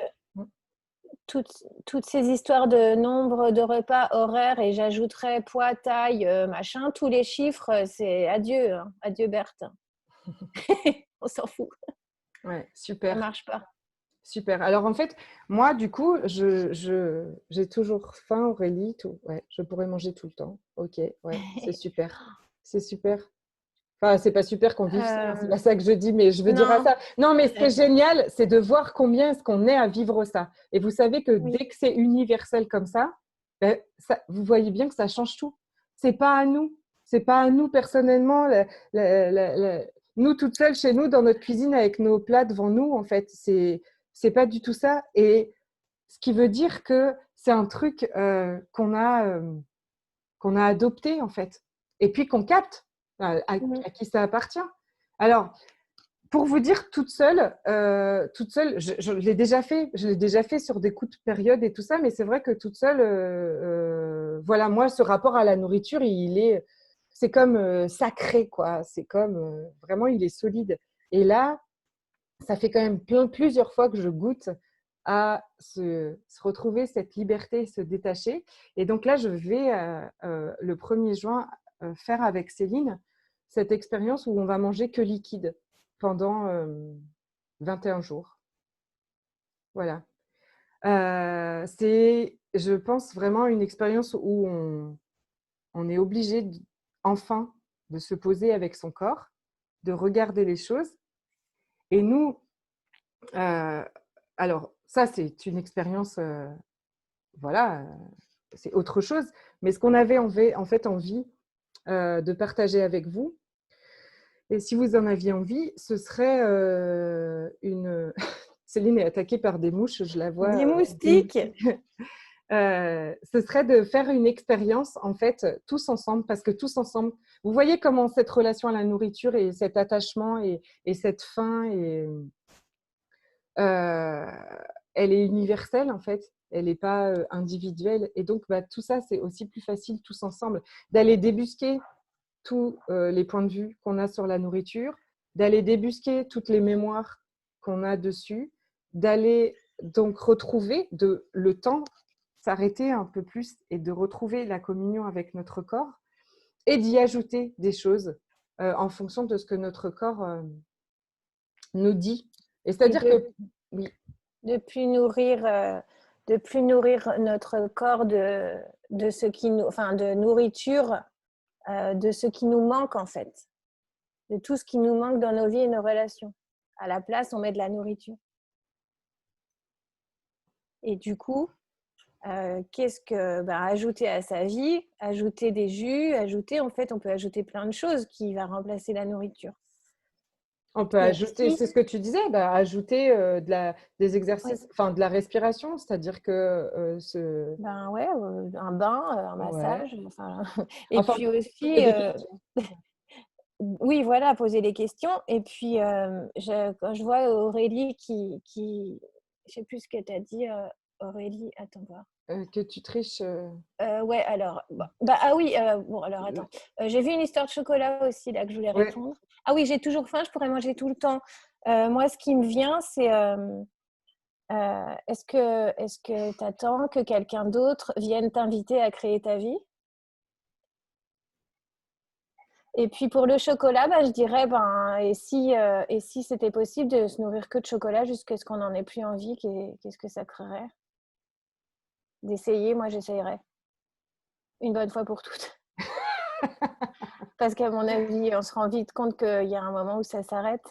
toutes ces histoires de nombre de repas horaires, et j'ajouterais poids, taille, machin, tous les chiffres, c'est adieu, hein. Adieu Berthe. On s'en fout, Ouais, ça super, marche pas. super. Alors en fait, moi, du coup, j'ai toujours faim, Aurélie, tout. Ouais, je pourrais manger tout le temps. Ok, ouais, c'est super. C'est super. Enfin, c'est pas super qu'on vive ça, hein, c'est Euh, pas ça que je dis, mais je veux dire à non, ça. Non, mais ce qui est génial, c'est de voir combien est-ce qu'on est à vivre ça. Et vous savez que oui. dès que c'est universel comme ça, ben, vous voyez bien que ça change tout. C'est pas à nous. C'est pas à nous personnellement. Nous toutes seules chez nous dans notre cuisine avec nos plats devant nous, en fait, c'est pas du tout ça. Et ce qui veut dire que c'est un truc qu'on a adopté en fait, et puis qu'on capte Mhm. à qui ça appartient. Alors, pour vous dire, toute seule je l'ai déjà fait, je l'ai déjà fait sur des coups de période et tout ça, mais c'est vrai que toute seule, voilà, moi, ce rapport à la nourriture, c'est comme sacré, quoi. C'est comme, vraiment, il est solide. Et là, ça fait quand même plusieurs fois que je goûte à se retrouver cette liberté, se détacher. Et donc là, je vais le 1er juin faire avec Céline cette expérience où on va manger que liquide pendant 21 jours. Voilà. C'est, je pense, vraiment une expérience où on est obligé enfin de se poser avec son corps, de regarder les choses. Et nous, alors ça, c'est une expérience, voilà, c'est autre chose. Mais ce qu'on avait en fait envie de partager avec vous, et si vous en aviez envie, ce serait une… Céline est attaquée par des mouches, je la vois. Des Des moustiques. moustiques. Ce serait de faire une expérience, en fait, tous ensemble, parce que tous ensemble, vous voyez comment cette relation à la nourriture et cet attachement et cette faim, euh, elle est universelle, en fait. Elle n'est pas individuelle. Et donc, bah, tout ça, c'est aussi plus facile tous ensemble d'aller débusquer tous les points de vue qu'on a sur la nourriture, d'aller débusquer toutes les mémoires qu'on a dessus, d'aller donc retrouver le temps, s'arrêter un peu plus et de retrouver la communion avec notre corps et d'y ajouter des choses en fonction de ce que notre corps nous dit. Et Et c'est-à-dire que, oui, de plus nourrir notre corps de ce qui nous, enfin, de nourriture, de ce qui nous manque en fait, de tout ce qui nous manque dans nos vies et nos relations. À la place, on met de la nourriture. Et du coup, ajouter à sa vie, ajouter des jus, en fait, on peut ajouter plein de choses qui va remplacer la nourriture. On peut ajouter, c'est ce que tu disais, ajouter des exercices, de la respiration, c'est-à-dire que un bain, un massage, et puis aussi, oui, voilà, poser des questions. Et puis, quand je vois Aurélie je ne sais plus ce que tu as dit, Aurélie, attends voir. Que tu triches. Ouais, alors, alors attends. J'ai vu une histoire de chocolat aussi, là, que je voulais répondre. Ouais. Ah oui, j'ai toujours faim, je pourrais manger tout le temps. Moi, ce qui me vient, c'est est-ce que tu attends que quelqu'un d'autre vienne t'inviter à créer ta vie? Et puis pour le chocolat, je dirais, et si c'était possible de se nourrir que de chocolat jusqu'à ce qu'on n'en ait plus envie, qu'est-ce que ça créerait? D'essayer, moi j'essayerais. Une bonne fois pour toutes. Parce qu'à mon avis, on se rend vite compte qu'il y a un moment où ça s'arrête.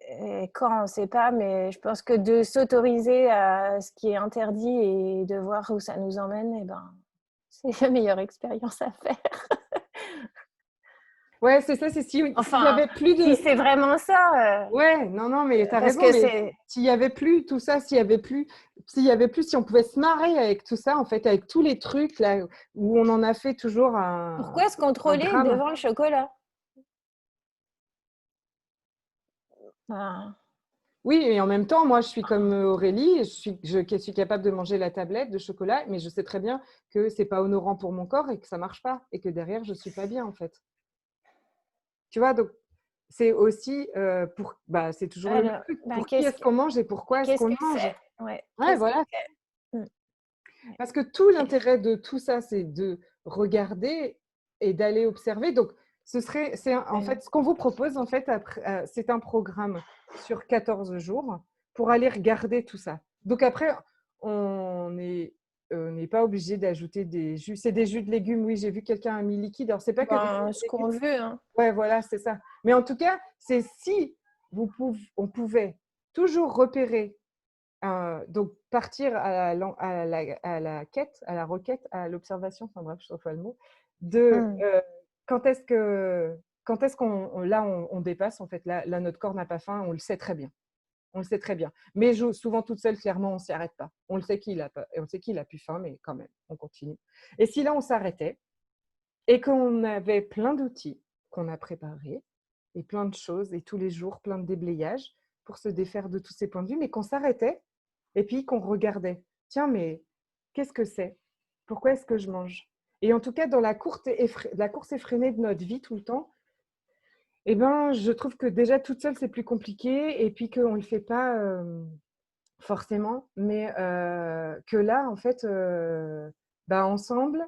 Et quand, on ne sait pas, mais je pense que de s'autoriser à ce qui est interdit et de voir où ça nous emmène, c'est la meilleure expérience à faire. Ouais, c'est ça, c'est si Enfin, s'il y avait plus de... si c'est vraiment ça. Ouais, non, mais tu as raison. Mais s'il y avait plus tout ça, si on pouvait se marrer avec tout ça, en fait, avec tous les trucs là où on en a fait toujours un. Pourquoi se contrôler devant le chocolat? Oui, et en même temps, moi, je suis comme Aurélie, je suis capable de manger la tablette de chocolat, mais je sais très bien que c'est pas honorant pour mon corps et que ça marche pas et que derrière, je suis pas bien, en fait. Tu vois, donc c'est aussi c'est toujours le même truc. Pour qui est-ce qu'on mange et pourquoi est-ce qu'on mange? Ouais, voilà. Parce que tout l'intérêt de tout ça, c'est de regarder et d'aller observer. Donc, en fait, ce qu'on vous propose, en fait, c'est un programme sur 14 jours pour aller regarder tout ça. Donc après, on n'est pas obligé d'ajouter des jus. C'est des jus de légumes, oui, j'ai vu quelqu'un a mis liquide. Alors, c'est pas que ce qu'on veut. Hein. Ouais, voilà, c'est ça. Mais en tout cas, c'est si on pouvait toujours repérer, donc partir à la quête, à la requête, à l'observation, enfin bref, je trouve pas le mot, de quand est-ce qu'on là on dépasse, en fait, là notre corps n'a pas faim, on le sait très bien. On le sait très bien. Mais souvent toute seule, clairement, on ne s'y arrête pas. On le sait qu'il a pas, et on sait qu'il a plus faim, mais quand même, on continue. Et si là on s'arrêtait et qu'on avait plein d'outils qu'on a préparés et plein de choses et tous les jours plein de déblayages pour se défaire de tous ces points de vue, mais qu'on s'arrêtait et puis qu'on regardait. Tiens, mais qu'est-ce que c'est? Pourquoi est-ce que je mange? Et en tout cas, dans la course effrénée de notre vie tout le temps, je trouve que déjà toute seule, c'est plus compliqué et puis qu'on ne le fait pas forcément, mais que là, en fait, ensemble,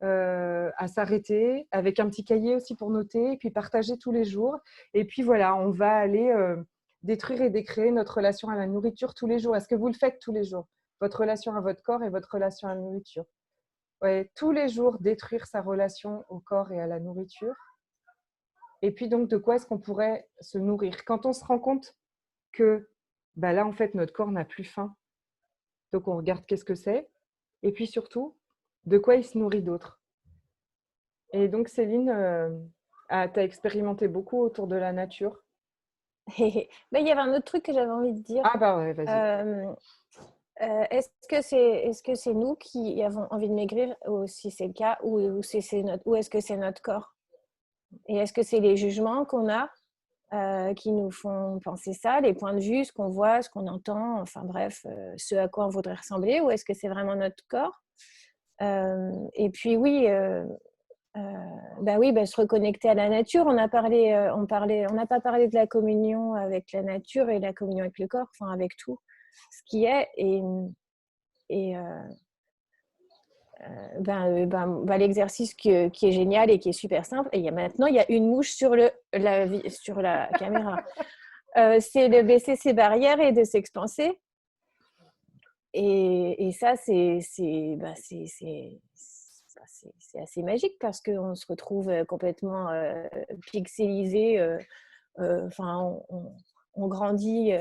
à s'arrêter, avec un petit cahier aussi pour noter, et puis partager tous les jours. Et puis voilà, on va aller détruire et décréer notre relation à la nourriture tous les jours. Est-ce que vous le faites tous les jours? Votre relation à votre corps et votre relation à la nourriture. Ouais, tous les jours, détruire sa relation au corps et à la nourriture. Et puis donc, de quoi est-ce qu'on pourrait se nourrir? Quand on se rend compte que là, en fait, notre corps n'a plus faim. Donc, on regarde qu'est-ce que c'est. Et puis surtout, de quoi il se nourrit d'autre. Et donc, Céline, tu as expérimenté beaucoup autour de la nature. Il y avait un autre truc que j'avais envie de dire. Ah ouais, vas-y. Est-ce que c'est nous qui avons envie de maigrir, ou si c'est le cas, ou est-ce que c'est notre corps? Et est-ce que c'est les jugements qu'on a qui nous font penser ça, les points de vue, ce qu'on voit, ce qu'on entend, enfin bref, ce à quoi on voudrait ressembler, ou est-ce que c'est vraiment notre corps? Et puis oui, se reconnecter à la nature. On n'a pas parlé de la communion avec la nature et la communion avec le corps, enfin avec tout ce qui est. L'exercice qui est génial et qui est super simple. Et maintenant, il y a une mouche sur la caméra. c'est de baisser ses barrières et de s'expanser. Et ça, c'est assez magique parce qu'on se retrouve complètement pixelisé. Enfin, on grandit.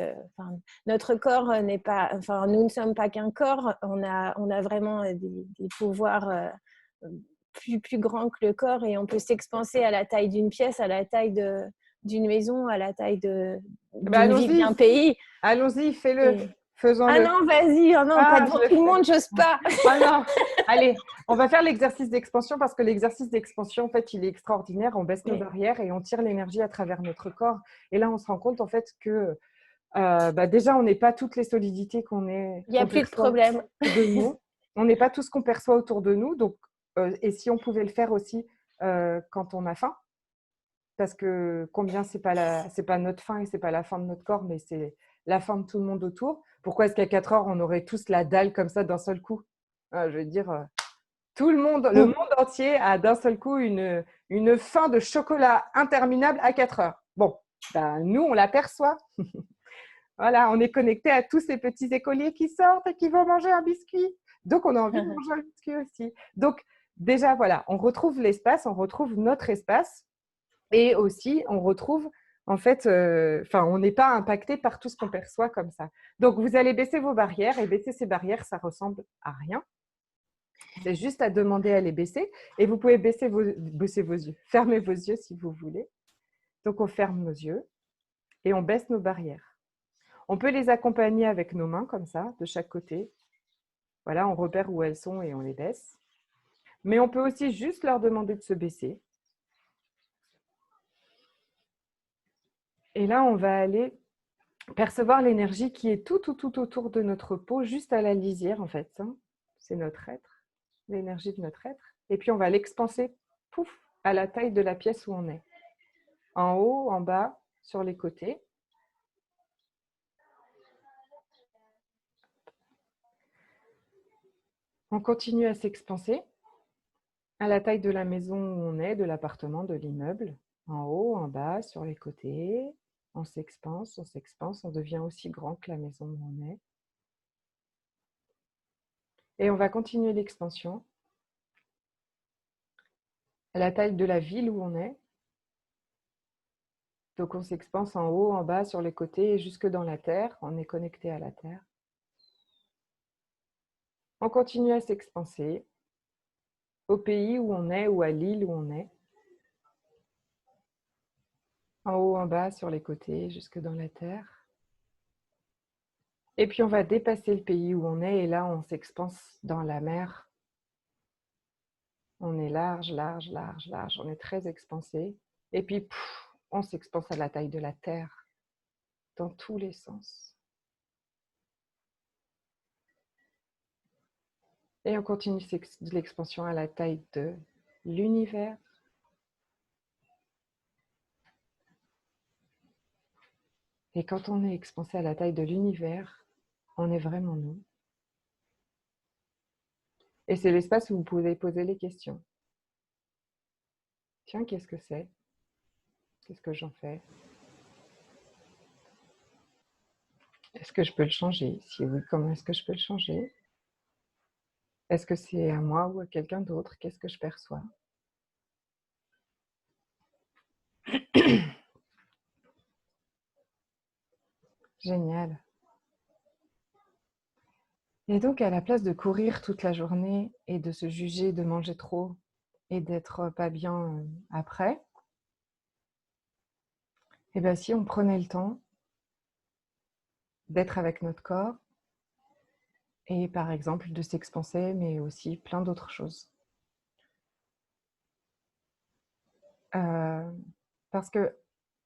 Notre corps n'est pas. Enfin, nous ne sommes pas qu'un corps. On a vraiment des pouvoirs plus grands que le corps et on peut s'expanser à la taille d'une pièce, à la taille d'une maison, à la taille d'une ville, d'un pays. Allons-y, fais-le. Et... Faisons-le. Ah non, vas-y, oh non, pas devant tout le monde, j'ose pas. Ah non, allez, on va faire l'exercice d'expansion parce que l'exercice d'expansion, en fait, il est extraordinaire. On baisse nos barrières et on tire l'énergie à travers notre corps. Et là, on se rend compte, en fait, que déjà, on n'est pas toutes les solidités qu'on est. Il n'y a plus de problème. De nous. On n'est pas tout ce qu'on perçoit autour de nous. Donc, et si on pouvait le faire aussi quand on a faim, parce que combien c'est pas notre faim et c'est pas la faim de notre corps, mais c'est la faim de tout le monde autour. Pourquoi est-ce qu'à 4 heures, on aurait tous la dalle comme ça d'un seul coup? Je veux dire, tout le monde entier a d'un seul coup une faim de chocolat interminable à 4 heures. Bon, nous, on l'aperçoit. Voilà, on est connecté à tous ces petits écoliers qui sortent et qui vont manger un biscuit. Donc, on a envie de manger un biscuit aussi. Donc, déjà, voilà, on retrouve l'espace, on retrouve notre espace. Et aussi, on retrouve, en fait, on n'est pas impacté par tout ce qu'on perçoit comme ça. Donc, vous allez baisser vos barrières et baisser ces barrières, ça ressemble à rien. C'est juste à demander à les baisser. Et vous pouvez baisser vos yeux, fermer vos yeux si vous voulez. Donc, on ferme nos yeux et on baisse nos barrières. On peut les accompagner avec nos mains comme ça, de chaque côté. Voilà, on repère où elles sont et on les baisse. Mais on peut aussi juste leur demander de se baisser. Et là, on va aller percevoir l'énergie qui est tout autour de notre peau, juste à la lisière en fait. C'est notre être, l'énergie de notre être. Et puis, on va l'expanser, pouf, à la taille de la pièce où on est. En haut, en bas, sur les côtés. On continue à s'expanser à la taille de la maison où on est, de l'appartement, de l'immeuble. En haut, en bas, sur les côtés. On s'expanse, on devient aussi grand que la maison où on est. Et on va continuer l'expansion à la taille de la ville où on est. Donc, on s'expanse en haut, en bas, sur les côtés et jusque dans la terre. On est connecté à la terre. On continue à s'expanser au pays où on est ou à l'île où on est. En haut, en bas, sur les côtés, jusque dans la terre. Et puis, on va dépasser le pays où on est et là, on s'expanse dans la mer. On est large, large, large, large. On est très expansé. Et puis, on s'expanse à la taille de la terre, dans tous les sens. Et on continue l'expansion à la taille de l'univers. Et quand on est expansé à la taille de l'univers, on est vraiment nous. Et c'est l'espace où vous pouvez poser les questions. Tiens, qu'est-ce que c'est? Qu'est-ce que j'en fais? Est-ce que je peux le changer? Si oui, comment est-ce que je peux le changer? Est-ce que c'est à moi ou à quelqu'un d'autre? Qu'est-ce que je perçois? Génial. Et donc, à la place de courir toute la journée et de se juger, de manger trop et d'être pas bien après, et bien si on prenait le temps d'être avec notre corps et par exemple de s'expanser, mais aussi plein d'autres choses. Parce que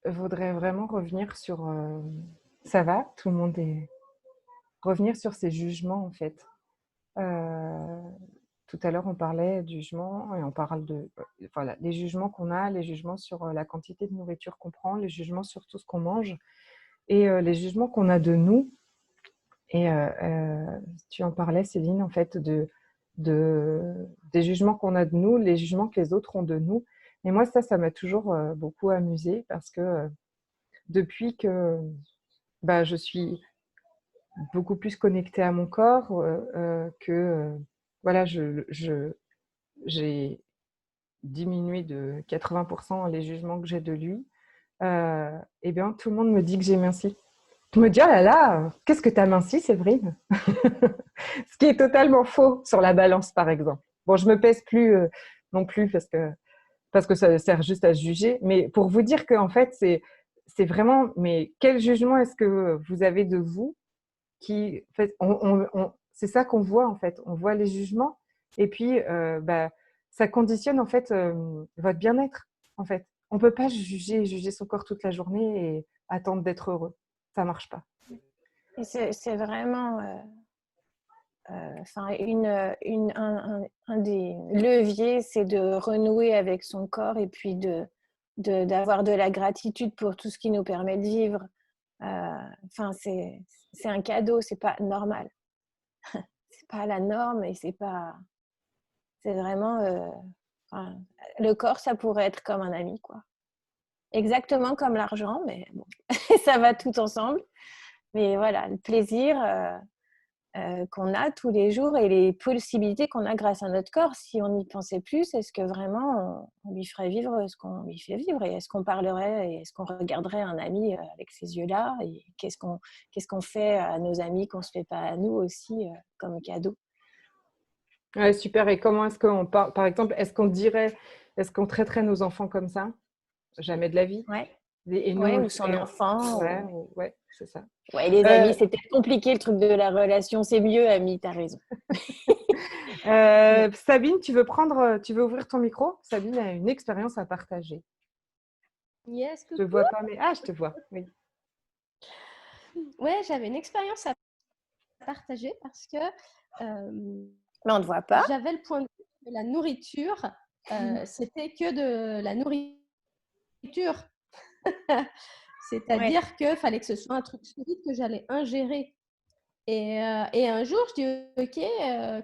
je voudrais vraiment revenir sur... ça va, tout le monde est... Revenir sur ces jugements en fait. Tout à l'heure, on parlait de jugement et on parle de voilà, les jugements qu'on a, les jugements sur la quantité de nourriture qu'on prend, les jugements sur tout ce qu'on mange et les jugements qu'on a de nous. Et tu en parlais, Céline, en fait, des jugements qu'on a de nous, les jugements que les autres ont de nous. Et moi, ça m'a toujours beaucoup amusée parce que depuis que je suis beaucoup plus connectée à mon corps, voilà, j'ai diminué de 80% les jugements que j'ai de lui. Et bien, tout le monde me dit que j'ai minci. Je me dis, oh là là, qu'est-ce que tu as minci, Séverine? Ce qui est totalement faux sur la balance, par exemple. Bon, je me pèse plus non plus parce que ça sert juste à se juger. Mais pour vous dire qu'en fait, c'est vraiment, mais quel jugement est-ce que vous avez de vous qui, en fait, c'est ça qu'on voit en fait. On voit les jugements et puis ça conditionne en fait votre bien-être. En fait, on peut pas juger son corps toute la journée et attendre d'être heureux. Ça marche pas. Et c'est vraiment un des leviers, c'est de renouer avec son corps et puis d'avoir de la gratitude pour tout ce qui nous permet de vivre. C'est un cadeau, c'est pas normal. C'est pas la norme et c'est vraiment le corps, ça pourrait être comme un ami, quoi. Exactement comme l'argent, mais bon, ça va tout ensemble. Mais voilà, le plaisir qu'on a tous les jours et les possibilités qu'on a grâce à notre corps, si on n'y pensait plus, est-ce que vraiment on lui ferait vivre ce qu'on lui fait vivre? Et est-ce qu'on parlerait et est-ce qu'on regarderait un ami avec ces yeux-là? Et qu'est-ce qu'on fait à nos amis qu'on ne se fait pas à nous aussi comme cadeau? Ouais, super. Et comment est-ce qu'on parle, par exemple, est-ce qu'on traiterait nos enfants comme ça? Jamais de la vie. Ouais. Et Ouais, nous, ou son enfant. Ouais, c'est ça. Ouais, les amis, c'est peut-être compliqué le truc de la relation. C'est mieux, amis, t'as raison. Sabine, tu veux ouvrir ton micro? Sabine a une expérience à partager. Yes, Je te vois pas, mais je te vois. Oui. Ouais, j'avais une expérience à partager parce que mais on ne te voit pas. J'avais le point de vue de la nourriture. C'était que de la nourriture. C'est-à-dire qu'il fallait que ce soit un truc solide que j'allais ingérer. Et un jour, je dis, OK,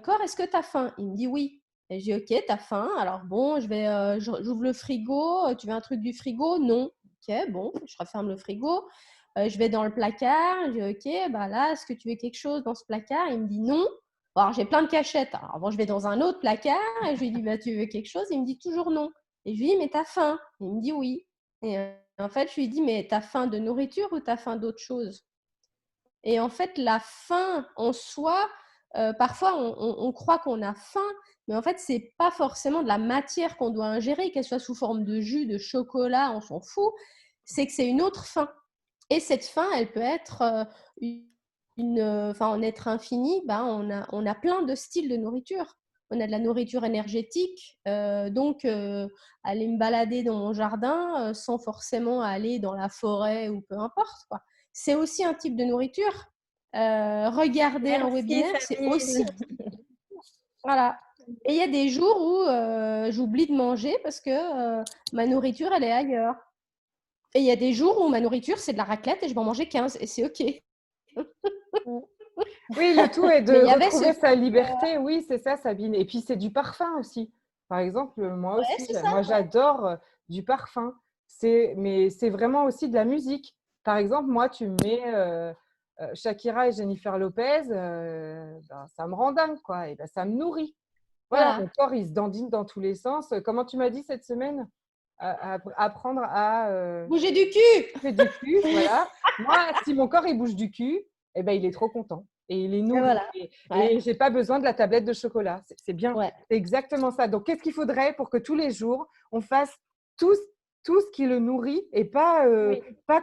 Cor, est-ce que tu as faim? Il me dit oui. Et je dis, OK, tu as faim. Alors bon, j'ouvre le frigo. Tu veux un truc du frigo? Non. OK, bon, je referme le frigo. Je vais dans le placard. Je dis, OK, là, est-ce que tu veux quelque chose dans ce placard? Il me dit non. Bon, alors, j'ai plein de cachettes. Alors bon, je vais dans un autre placard et je lui dis, tu veux quelque chose? Il me dit toujours non. Et je lui dis, mais tu as faim? Il me dit oui. Et en fait, je lui dis, mais tu as faim de nourriture ou tu as faim d'autre chose? Et en fait, la faim en soi, parfois on croit qu'on a faim, mais en fait, ce n'est pas forcément de la matière qu'on doit ingérer, qu'elle soit sous forme de jus, de chocolat, on s'en fout. C'est que c'est une autre faim. Et cette faim, elle peut être en être infinie. On a plein de styles de nourriture. On a de la nourriture énergétique, donc aller me balader dans mon jardin sans forcément aller dans la forêt ou peu importe, quoi. C'est aussi un type de nourriture. Regarder un webinaire, c'est aussi. Voilà. Et il y a des jours où j'oublie de manger parce que ma nourriture, elle est ailleurs. Et il y a des jours où ma nourriture, c'est de la raclette et je vais en manger 15 et c'est OK. Oui, le tout est de retrouver sa liberté. Oui, c'est ça, Sabine. Et puis, c'est du parfum aussi. Par exemple, moi aussi, j'adore du parfum. Mais c'est vraiment aussi de la musique. Par exemple, moi, tu me mets Shakira et Jennifer Lopez, ça me rend dingue, quoi. Et ça me nourrit. Voilà, mon corps, il se dandine dans tous les sens. Comment tu m'as dit cette semaine? Apprendre à… bouger du cul. Bouger du cul, voilà. Moi, si mon corps, il bouge du cul, il est trop content. Et il est nourri. Voilà. Et je n'ai pas besoin de la tablette de chocolat. C'est bien. Ouais. C'est exactement ça. Donc, qu'est-ce qu'il faudrait pour que tous les jours, on fasse tout ce qui le nourrit et pas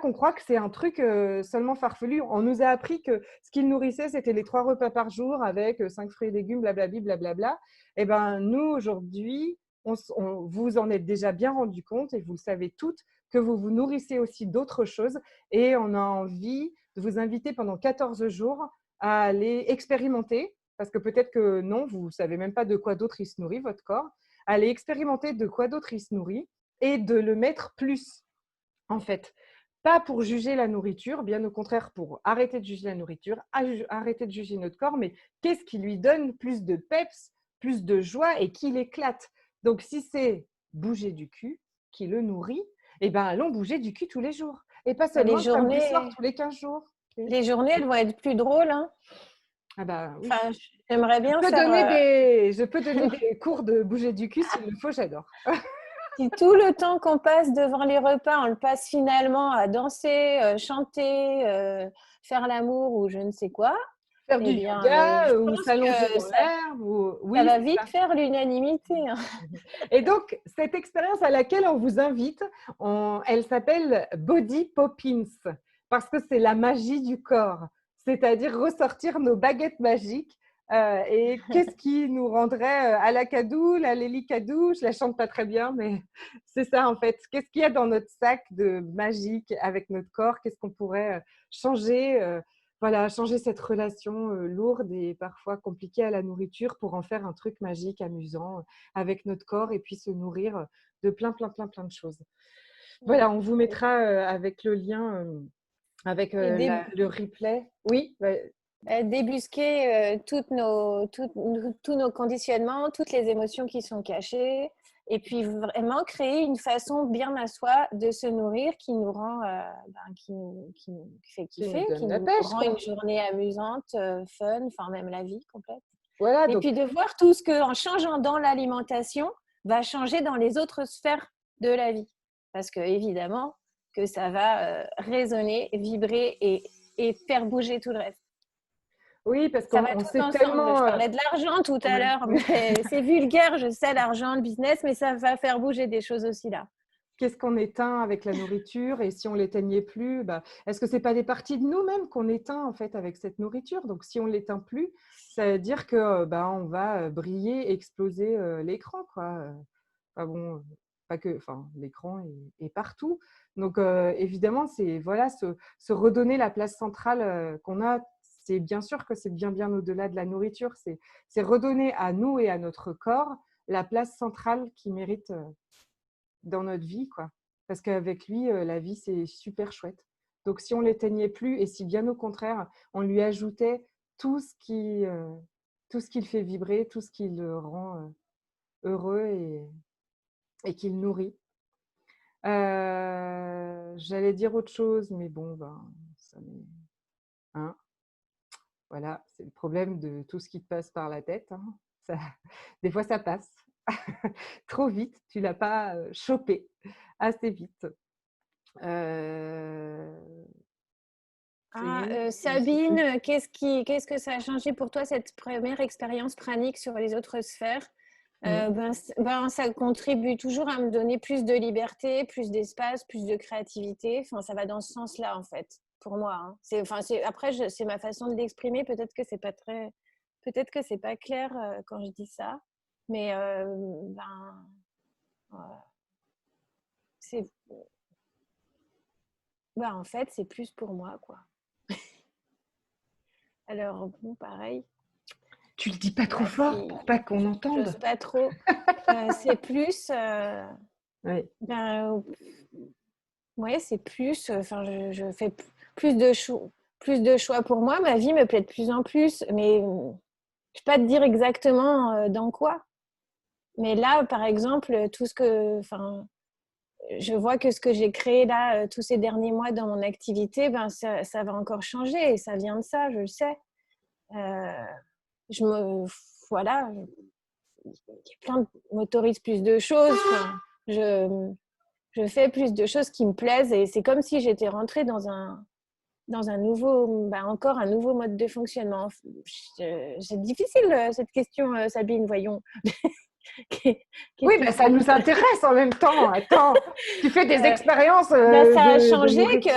qu'on croit que c'est un truc seulement farfelu. On nous a appris que ce qui le nourrissait, c'était les 3 repas par jour avec 5 fruits et légumes, blablabla, blablabla. Et bien, nous, aujourd'hui, vous en êtes déjà bien rendu compte et vous le savez toutes, que vous vous nourrissez aussi d'autres choses. Et on a envie de vous inviter pendant 14 jours à aller expérimenter, parce que peut-être que non, vous ne savez même pas de quoi d'autre il se nourrit, votre corps, aller expérimenter de quoi d'autre il se nourrit et de le mettre plus, en fait. Pas pour juger la nourriture, bien au contraire pour arrêter de juger la nourriture, arrêter de juger notre corps, mais qu'est-ce qui lui donne plus de peps, plus de joie et qui l'éclate. Donc, si c'est bouger du cul qui le nourrit, allons bouger du cul tous les jours. Et pas Les seulement le samedi journées, soir, tous les 15 jours. Oui. les journées, elles vont être plus drôles, hein. Ah bah oui. Enfin, j'aimerais bien faire… Je peux donner des cours de bouger du cul s'il le faut, j'adore. Si tout le temps qu'on passe devant les repas, on le passe finalement à danser, chanter, faire l'amour ou je ne sais quoi, Faire du eh bien, yoga je ou pense s'allonger que dans l'herbe. ça Oui, va c'est vite ça. faire l'unanimité, hein. Et donc, cette expérience à laquelle on vous invite, elle s'appelle Body Poppins parce que c'est la magie du corps, c'est-à-dire ressortir nos baguettes magiques. Et qu'est-ce qui nous rendrait à la Cadoul, à Lélie Cadou, je la chante pas très bien, mais c'est ça en fait. Qu'est-ce qu'il y a dans notre sac de magique avec notre corps? Qu'est-ce qu'on pourrait changer voilà, changer cette relation lourde et parfois compliquée à la nourriture pour en faire un truc magique, amusant avec notre corps et puis se nourrir de plein de choses. Voilà, on vous mettra avec le lien, avec Et le replay. Oui, débusquer tous nos conditionnements, toutes les émotions qui sont cachées, et puis vraiment créer une façon bien à soi de se nourrir qui nous rend, qui nous fait kiffer, donne qui la nous pêche, rend quoi. une journée amusante, fun, enfin même la vie complète. Voilà, Et donc puis de voir tout ce qu'en changeant dans l'alimentation, va changer dans les autres sphères de la vie. Parce que évidemment que ça va résonner, vibrer et faire bouger tout le reste. oui, parce Ça va qu'on tout sait ensemble. Je tellement. parlais de l'argent tout à Ouais. l'heure, mais c'est vulgaire, je sais, l'argent, le business, mais ça va faire bouger des choses aussi là. Qu'est-ce qu'on éteint avec la nourriture et si on l'éteignait plus, bah, est-ce que c'est pas des parties de nous-mêmes qu'on éteint en fait avec cette nourriture? Donc si on l'éteint plus, ça veut dire que bah, on va briller, exploser l'écran quoi. Enfin bon, pas que, enfin l'écran est partout. Donc évidemment c'est voilà se redonner la place centrale qu'on a. C'est bien sûr que c'est bien au-delà de la nourriture. C'est redonner à nous et à notre corps la place centrale qui mérite. Dans notre vie, quoi. Parce qu'avec lui, la vie, c'est super chouette. Donc, si on l'éteignait plus et si bien au contraire, on lui ajoutait tout ce tout ce qui le fait vibrer, tout ce qui le rend heureux et qui le nourrit. J'allais dire autre chose, mais bon, ben, ça m'est… Hein, voilà, c'est le problème de tout ce qui te passe par la tête. Hein. Ça, des fois, ça passe trop vite. Tu ne l'as pas chopé assez vite. Sabine, qu'est-ce que ça a changé pour toi cette première expérience pranique sur les autres sphères? Ça contribue toujours à me donner plus de liberté, plus d'espace, plus de créativité. Enfin, ça va dans ce sens-là en fait, pour moi. Hein. Après, c'est ma façon de l'exprimer. Peut-être que c'est pas clair quand je dis ça, mais c'est, en fait, c'est plus pour moi, quoi. Alors, bon, pareil. Tu le dis pas trop fort pour pas qu'on entende. J'ose pas trop. C'est plus… Oui. Ouais, c'est plus… Enfin, je fais plus de choix pour moi. Ma vie me plaît de plus en plus. Mais je ne peux pas te dire exactement dans quoi. Mais là, par exemple, tout ce que… Enfin, je vois que ce que j'ai créé là, tous ces derniers mois dans mon activité, ça va encore changer. Et ça vient de ça, je le sais. Voilà, plein de m'autorise plus de choses. Enfin, je fais plus de choses qui me plaisent et c'est comme si j'étais rentrée dans un nouveau, encore un nouveau mode de fonctionnement. C'est difficile cette question, Sabine, voyons. Oui, mais ça nous intéresse en même temps. Attends, tu fais des expériences ça a de changé nourriture.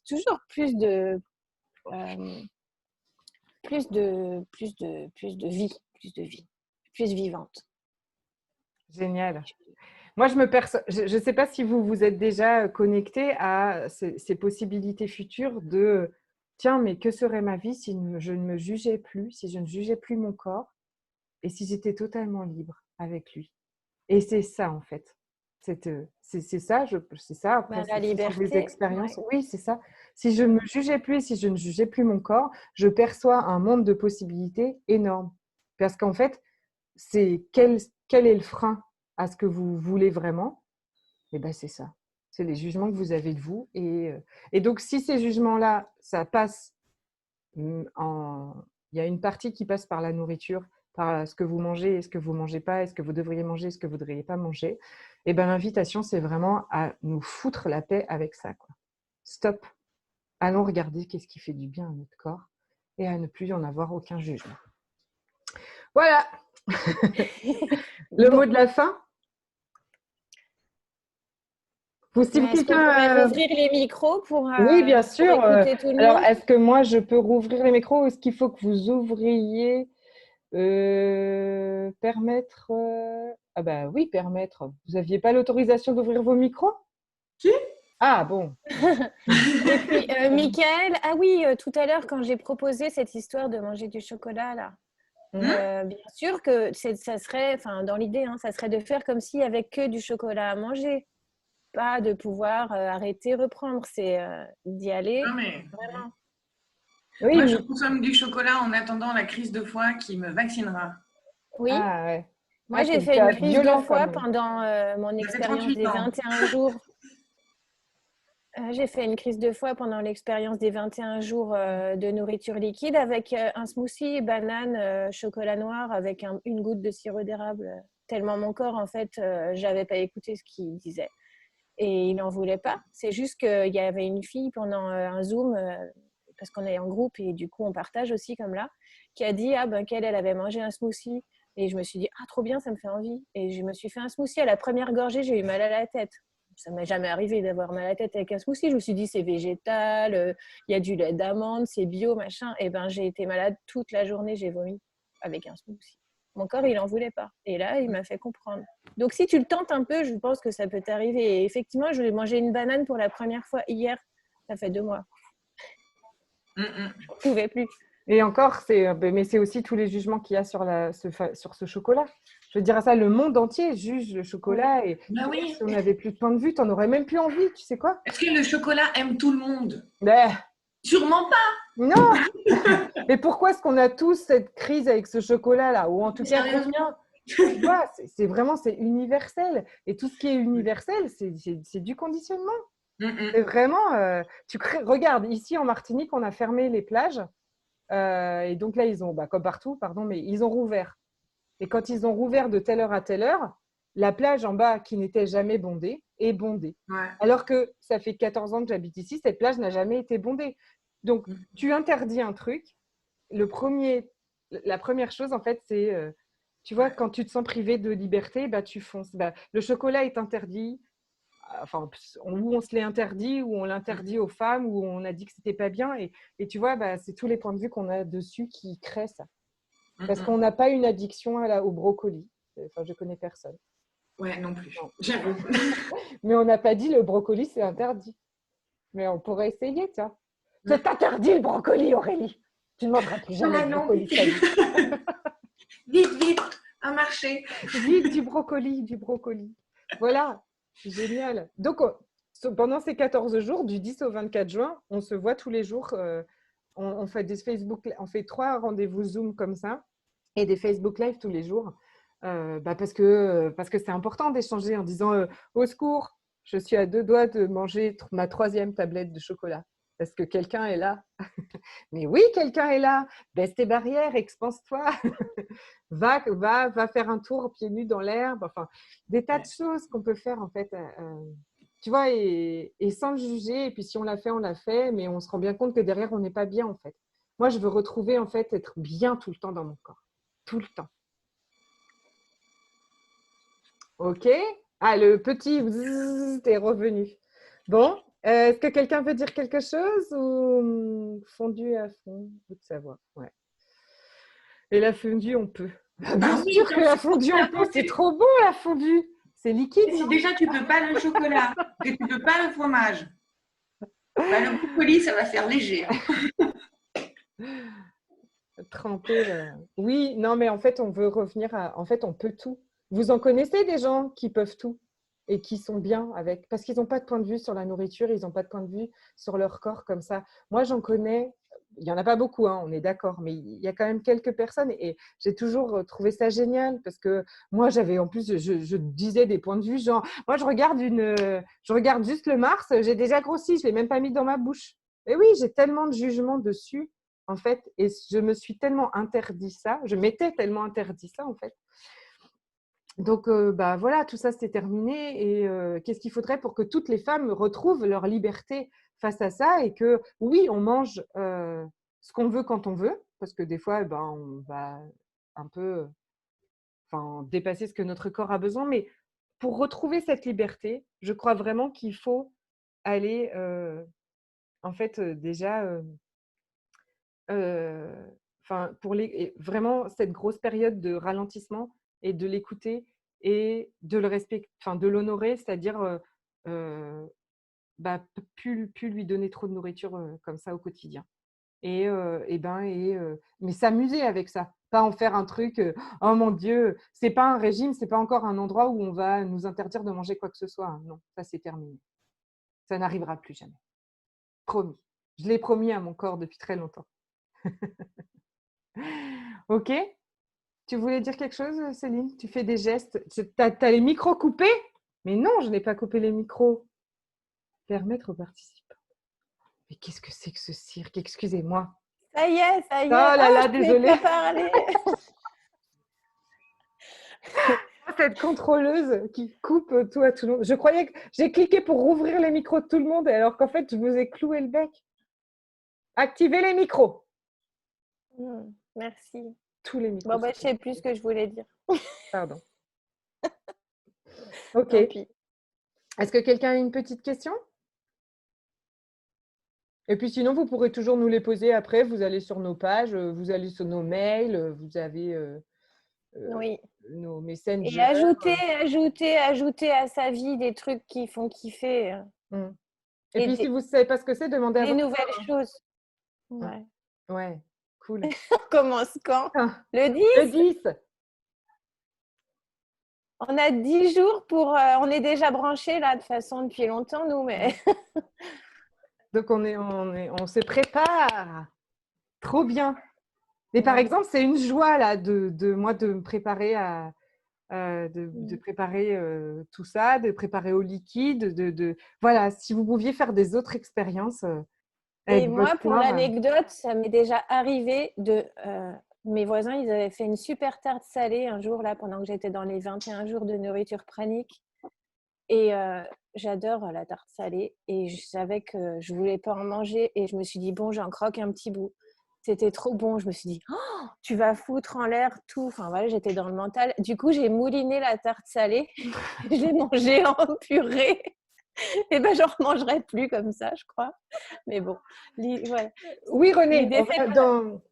Toujours plus de vie, plus vivante. Génial. Moi, je ne sais pas si vous vous êtes déjà connecté à ces possibilités futures de tiens, mais que serait ma vie si je ne me jugeais plus, si je ne jugeais plus mon corps et si j'étais totalement libre avec lui. Et c'est ça, en fait. C'est ça, c'est ça. Après, La ce sont des liberté, expériences. ouais. Oui, c'est ça. Si je ne me jugeais plus, si je ne jugeais plus mon corps, je perçois un monde de possibilités énorme. Parce qu'en fait, c'est quel est le frein à ce que vous voulez vraiment? Eh bien, c'est ça. C'est les jugements que vous avez de vous. Et donc, si ces jugements-là, ça passe il y a une partie qui passe par la nourriture, par ce que vous mangez et ce que vous ne mangez pas, est-ce que vous devriez manger, ce que vous ne devriez pas manger. Et bien, l'invitation, c'est vraiment à nous foutre la paix avec ça, quoi. Stop. Allons regarder qu'est-ce qui fait du bien à notre corps et à ne plus en avoir aucun jugement. Voilà. Le mot de la fin. Si Est-ce qu'on pourrait rouvrir les micros pour oui, bien sûr. écouter tout le Alors, monde? est-ce que moi, je peux rouvrir les micros ou est-ce qu'il faut que vous ouvriez permettre Ah bah oui, permettre. Vous n'aviez pas l'autorisation d'ouvrir vos micros? Si. Ah bon. Et puis, Mickaël, ah oui, tout à l'heure, quand j'ai proposé cette histoire de manger du chocolat, là, bien sûr que ça serait, enfin, dans l'idée, hein, ça serait de faire comme s'il n'y avait que du chocolat à manger. Pas de pouvoir arrêter, reprendre. C'est d'y aller. Non, mais Vraiment. Oui, moi, je consomme du chocolat en attendant la crise de foie qui me vaccinera. Oui. Ah, ouais. Moi, Ah, j'ai c'est fait une crise violent, de foie quand même. pendant mon Ça fait expérience 38 des ans. 21 jours. J'ai fait une crise de foie pendant l'expérience des 21 jours de nourriture liquide avec un smoothie, banane, chocolat noir avec une goutte de sirop d'érable. Tellement mon corps, en fait, j'avais pas écouté ce qu'il disait. Et il n'en voulait pas. C'est juste qu'il y avait une fille pendant un Zoom, parce qu'on est en groupe et du coup on partage aussi comme là, qui a dit qu'elle avait mangé un smoothie. Et je me suis dit, trop bien, ça me fait envie. Et je me suis fait un smoothie. À la première gorgée, j'ai eu mal à la tête. Ça ne m'est jamais arrivé d'avoir mal à la tête avec un smoothie. Je me suis dit, c'est végétal, il y a du lait d'amande, c'est bio, machin. Et j'ai été malade toute la journée, j'ai vomi avec un smoothie. Mon corps, il n'en voulait pas. Et là, il m'a fait comprendre. Donc, si tu le tentes un peu, je pense que ça peut t'arriver. Et effectivement, je vais manger une banane pour la première fois hier. Ça fait 2 mois. Je ne pouvais plus. Et encore, mais c'est aussi tous les jugements qu'il y a sur ce chocolat. Je veux dire à ça, le monde entier juge le chocolat. Et oui. Si on n'avait plus de point de vue, tu n'en aurais même plus envie, tu sais quoi? Est-ce que le chocolat aime tout le monde? Sûrement pas. Non. Mais pourquoi est-ce qu'on a tous cette crise avec ce chocolat-là? Ou en tout cas, tu vois, c'est vraiment universel. Et tout ce qui est universel, c'est du conditionnement. C'est vraiment… regarde, ici en Martinique, on a fermé les plages. Et donc là, ils ont, comme partout, mais ils ont rouvert. Et quand ils ont rouvert de telle heure à telle heure, la plage en bas, qui n'était jamais bondée, est bondée. Ouais. Alors que ça fait 14 ans que j'habite ici, cette plage n'a jamais été bondée. Donc, tu interdis un truc. La première chose, en fait, c'est, tu vois, quand tu te sens privé de liberté, tu fonces. Le chocolat est interdit. Enfin, où on se l'est interdit, où on l'interdit aux femmes, où on a dit que c'était pas bien. Et tu vois, c'est tous les points de vue qu'on a dessus qui créent ça. Parce qu'on n'a pas une addiction au brocoli. Enfin, je connais personne. Ouais, non plus. Non. Mais on n'a pas dit le brocoli, c'est interdit. Mais on pourrait essayer, tu vois. C'est interdit le brocoli, Aurélie. Tu ne mangeras plus jamais de brocoli. Vite, un marché. Vite, du brocoli. Voilà. Génial. Donc, pendant ces 14 jours, du 10 au 24 juin, on se voit tous les jours. On fait des Facebook, on fait 3 rendez-vous Zoom comme ça et des Facebook Live tous les jours. Parce que c'est important d'échanger en disant au secours, je suis à 2 doigts de manger ma 3e tablette de chocolat. Parce que quelqu'un est là. Mais oui, quelqu'un est là. Baisse tes barrières, expanse-toi. va faire un tour pieds nus dans l'herbe. Enfin, des tas de choses qu'on peut faire en fait. Tu vois, et sans le juger. Et puis si on l'a fait, on l'a fait. Mais on se rend bien compte que derrière, on n'est pas bien en fait. Moi, je veux retrouver en fait être bien tout le temps dans mon corps. Tout le temps. Ok. Le petit est revenu. Bon. Est-ce que quelqu'un veut dire quelque chose ou fondu à fond? Vous de savoir. Ouais. Et la fondue, on peut. Bien sûr que la fondue, on peut. C'est trop bon, la fondue. C'est liquide. Si déjà, tu ne peux pas le chocolat, que tu ne peux pas le fromage, le brocoli, ça va faire léger. Tremper. Oui, non, mais en fait, on veut revenir à… En fait, on peut tout. Vous en connaissez des gens qui peuvent tout et qui sont bien avec… Parce qu'ils n'ont pas de point de vue sur la nourriture, ils n'ont pas de point de vue sur leur corps comme ça. Moi, j'en connais… il n'y en a pas beaucoup, hein, on est d'accord, mais il y a quand même quelques personnes et j'ai toujours trouvé ça génial parce que moi, j'avais en plus, je disais des points de vue, genre, moi, je regarde juste le Mars, j'ai déjà grossi, je ne l'ai même pas mis dans ma bouche. Et oui, j'ai tellement de jugements dessus, en fait, et je me suis tellement interdit ça, je m'étais tellement interdit ça, en fait. Donc, bah, voilà, tout ça, c'est terminé. Et qu'est-ce qu'il faudrait pour que toutes les femmes retrouvent leur liberté face à ça et que, oui, on mange ce qu'on veut quand on veut, parce que des fois, ben, on va un peu dépasser ce que notre corps a besoin. Mais pour retrouver cette liberté, je crois vraiment qu'il faut aller, en fait, déjà, vraiment cette grosse période de ralentissement et de l'écouter et de le respecter, de l'honorer, c'est-à-dire plus lui donner trop de nourriture comme ça au quotidien. Mais s'amuser avec ça, pas en faire un truc, oh mon Dieu, c'est pas un régime, c'est pas encore un endroit où on va nous interdire de manger quoi que ce soit, hein. Non, ça c'est terminé. Ça n'arrivera plus jamais. Promis. Je l'ai promis à mon corps depuis très longtemps. Ok? Tu voulais dire quelque chose, Céline? Tu fais des gestes. T'as les micros coupés? Mais non, je n'ai pas coupé les micros. Permettre aux participants. Mais qu'est-ce que c'est que ce cirque? Excusez-moi. Ça y est, ça y est. Oh là là, je pouvais désolée. pas parler. Cette contrôleuse qui coupe tout à tout le monde. Je croyais que j'ai cliqué pour rouvrir les micros de tout le monde, alors qu'en fait, je vous ai cloué le bec. Activez les micros. Merci. Tous les micros. Bon, bah, je sais plus ce que je voulais dire. Pardon. Ok. Tant pis. Est-ce que quelqu'un a une petite question? Et puis sinon, vous pourrez toujours nous les poser après. Vous allez sur nos pages, vous allez sur nos mails, vous avez Oui. nos Et messengers. ajouter à sa vie des trucs qui font kiffer. Et puis, si vous ne savez pas ce que c'est, demandez à Des votre nouvelles soeur, hein. choses. Ouais. Ouais, cool. On commence quand? Ah, Le 10? le 10. On a 10 jours pour... on est déjà branchés là, de toute façon, depuis longtemps, nous. Mais... Donc, on se prépare. Trop bien. Et par exemple, c'est une joie là, de moi de me préparer de préparer tout ça, de préparer au liquide. Voilà, si vous pouviez faire des autres expériences avec Et votre moi, pour corps. l'anecdote, ça m'est déjà arrivé de... mes voisins, ils avaient fait une super tarte salée un jour, là, pendant que j'étais dans les 21 jours de nourriture pranique. Et j'adore la tarte salée. Et je savais que je ne voulais pas en manger. Et je me suis dit, bon, j'en croque un petit bout. C'était trop bon. Je me suis dit, oh, tu vas foutre en l'air tout. Enfin, voilà, j'étais dans le mental. Du coup, j'ai mouliné la tarte salée. Je l'ai mangée en purée. Et ben, j'en remangerai plus comme ça, je crois. Mais bon, ouais. Oui, René, L'idée,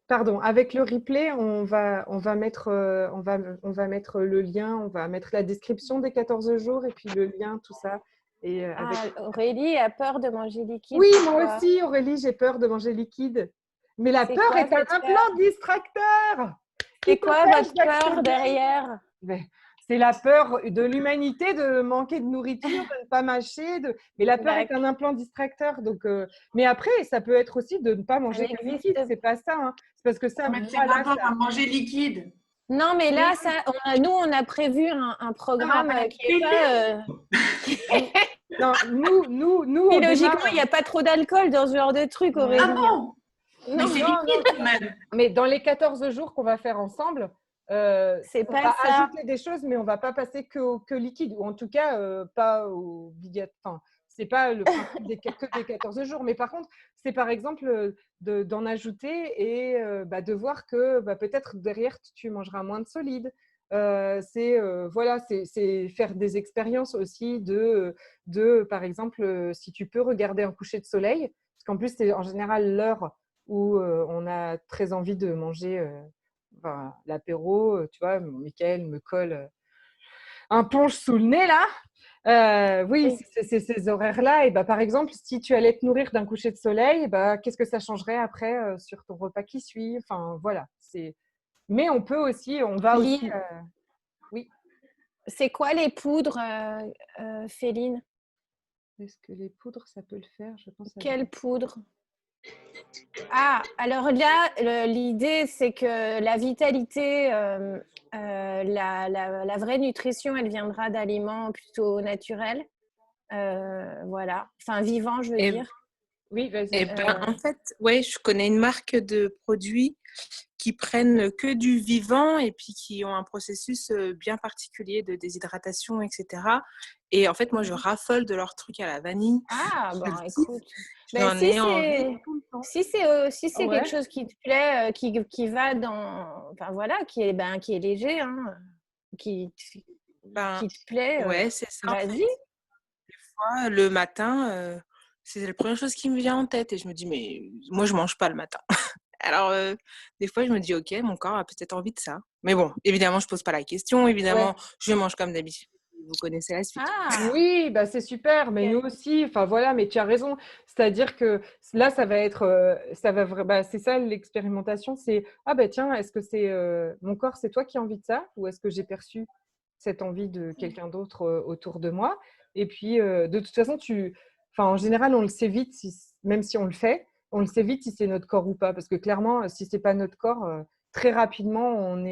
pardon, avec le replay, on va mettre le lien, on va mettre la description des 14 jours et puis le lien, tout ça. Et Aurélie a peur de manger liquide. Oui, Pourquoi? moi aussi, Aurélie, j'ai peur de manger liquide. Mais la C'est peur quoi est un cette peur? implant distracteur. C'est quoi votre peur derrière? C'est la peur de l'humanité de manquer de nourriture, de ne pas mâcher. Mais la peur est un implant distracteur. Donc, mais après, ça peut être aussi de ne pas manger de liquide. C'est pas ça. Hein. C'est parce que ça. Mais c'est d'abord à manger liquide. Non, mais là, nous, on a prévu un programme qui est pas. Non, nous. Et logiquement, il n'y a pas trop d'alcool dans ce genre de truc, Aurélie. Ah bon? Mais c'est liquide quand même. Mais dans les 14 jours qu'on va faire ensemble, c'est on pas va ça. ajouter des choses, mais on va pas passer que liquide, ou en tout cas pas obligatoire. Enfin, c'est pas le principe que des 14 jours, mais par contre, c'est par exemple d'en ajouter et de voir que peut-être derrière tu mangeras moins de solide. C'est faire des expériences aussi par exemple, si tu peux regarder un coucher de soleil, parce qu'en plus c'est en général l'heure où on a très envie de manger l'apéro, tu vois, Mickaël me colle un punch sous le nez là. Oui, c'est ces horaires-là. Et par exemple, si tu allais te nourrir d'un coucher de soleil, qu'est-ce que ça changerait après sur ton repas qui suit? Enfin, voilà. Mais on peut aussi, on va aussi. Oui. C'est quoi les poudres, Féline? Est-ce que les poudres, ça peut le faire? Je pense. Quelle poudre? Ah, alors là, l'idée, c'est que la vitalité, la vraie nutrition, elle viendra d'aliments plutôt naturels. Voilà. Enfin, vivants, je veux Et, dire. Oui, et vas-y. ben, en fait, ouais, je connais une marque de produits qui prennent que du vivant et puis qui ont un processus bien particulier de déshydratation, etc. Et en fait, moi, je raffole de leurs trucs à la vanille. Ah, Je bon, le kiffe. écoute. Ben, J'en ai envie tout le temps. si c'est Ouais. quelque chose qui te plaît, qui va dans. Enfin, voilà, qui est léger, hein, qui Ben, te plaît, ouais, c'est ça. En fait. vas-y. Des fois, le matin, c'est la première chose qui me vient en tête et je me dis, mais moi, je mange pas le matin. Alors, des fois, je me dis, ok, mon corps a peut-être envie de ça. Mais bon, évidemment, je pose pas la question. Évidemment, Ouais. je mange comme d'habitude. Vous connaissez la suite. Ah, Oui, bah c'est super, mais nous aussi, enfin voilà, mais tu as raison. C'est-à-dire que là, ça va être, bah, c'est ça l'expérimentation, c'est ah bah tiens, est-ce que c'est mon corps, c'est toi qui as envie de ça, ou est-ce que j'ai perçu cette envie de quelqu'un d'autre autour de moi? Et puis de toute façon, enfin en général, on le sait vite, même si on le fait, on le sait vite si c'est notre corps ou pas, parce que clairement, si c'est pas notre corps, très rapidement, on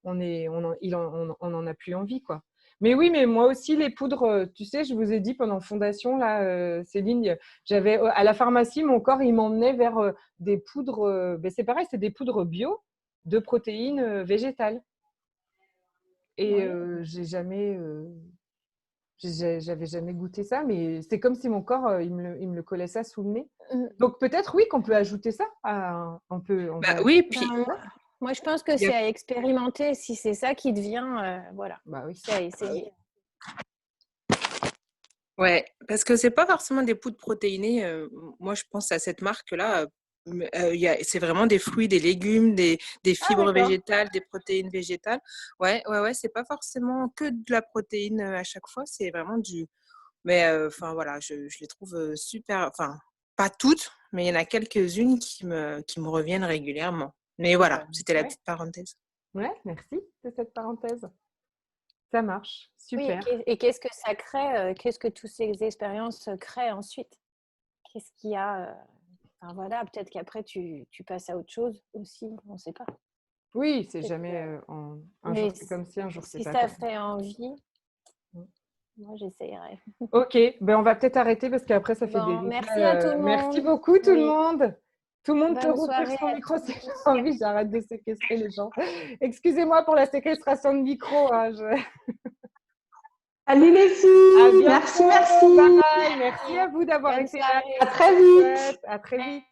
en a plus envie, quoi. Mais oui, mais moi aussi, les poudres, tu sais, je vous ai dit pendant Fondation, là, Céline, j'avais à la pharmacie, mon corps, il m'emmenait vers des poudres, ben, c'est pareil, c'est des poudres bio de protéines végétales. Et j'avais jamais goûté ça, mais c'est comme si mon corps, il me le collait ça sous le nez. Donc peut-être, oui, qu'on peut ajouter ça. On Bah va... oui, puis moi, je pense que il y c'est a- à expérimenter. Si c'est ça qui devient, voilà, Bah oui. c'est à essayer. ouais, parce que c'est pas forcément des poudres protéinées. Moi, je pense à cette marque-là. C'est vraiment des fruits, des légumes, des Ah, fibres d'accord. végétales, des protéines végétales. Ouais, ouais, ouais. C'est pas forcément que de la protéine à chaque fois. C'est vraiment du. Mais enfin voilà, je les trouve super. Enfin, pas toutes, mais il y en a quelques-unes qui me reviennent régulièrement. Mais voilà, c'était la Ouais, petite parenthèse. ouais, merci de cette parenthèse. Ça marche, Oui, super. et qu'est-ce que ça crée, qu'est-ce que toutes ces expériences créent ensuite? Qu'est-ce qu'il y a enfin, voilà, peut-être qu'après tu passes à autre chose aussi, on ne sait pas. Oui, c'est Peut-être jamais un jour mais c'est comme si, un jour c'est si pas ça comme. fait envie, Mm. moi j'essayerai. Ok, ben on va peut-être arrêter parce qu'après ça fait des Bon, replays. merci à tout le Merci monde. beaucoup tout le Oui, monde. Tout le monde peut bonne rouvrir soirée son à micro si tous. j'ai envie. J'arrête de séquestrer les gens. Excusez-moi pour la séquestration de micro. Hein, Salut les À filles, bientôt. merci. Bye. Merci à vous d'avoir Bonne été là. soirée. À très C'était vite. chouette. À très vite.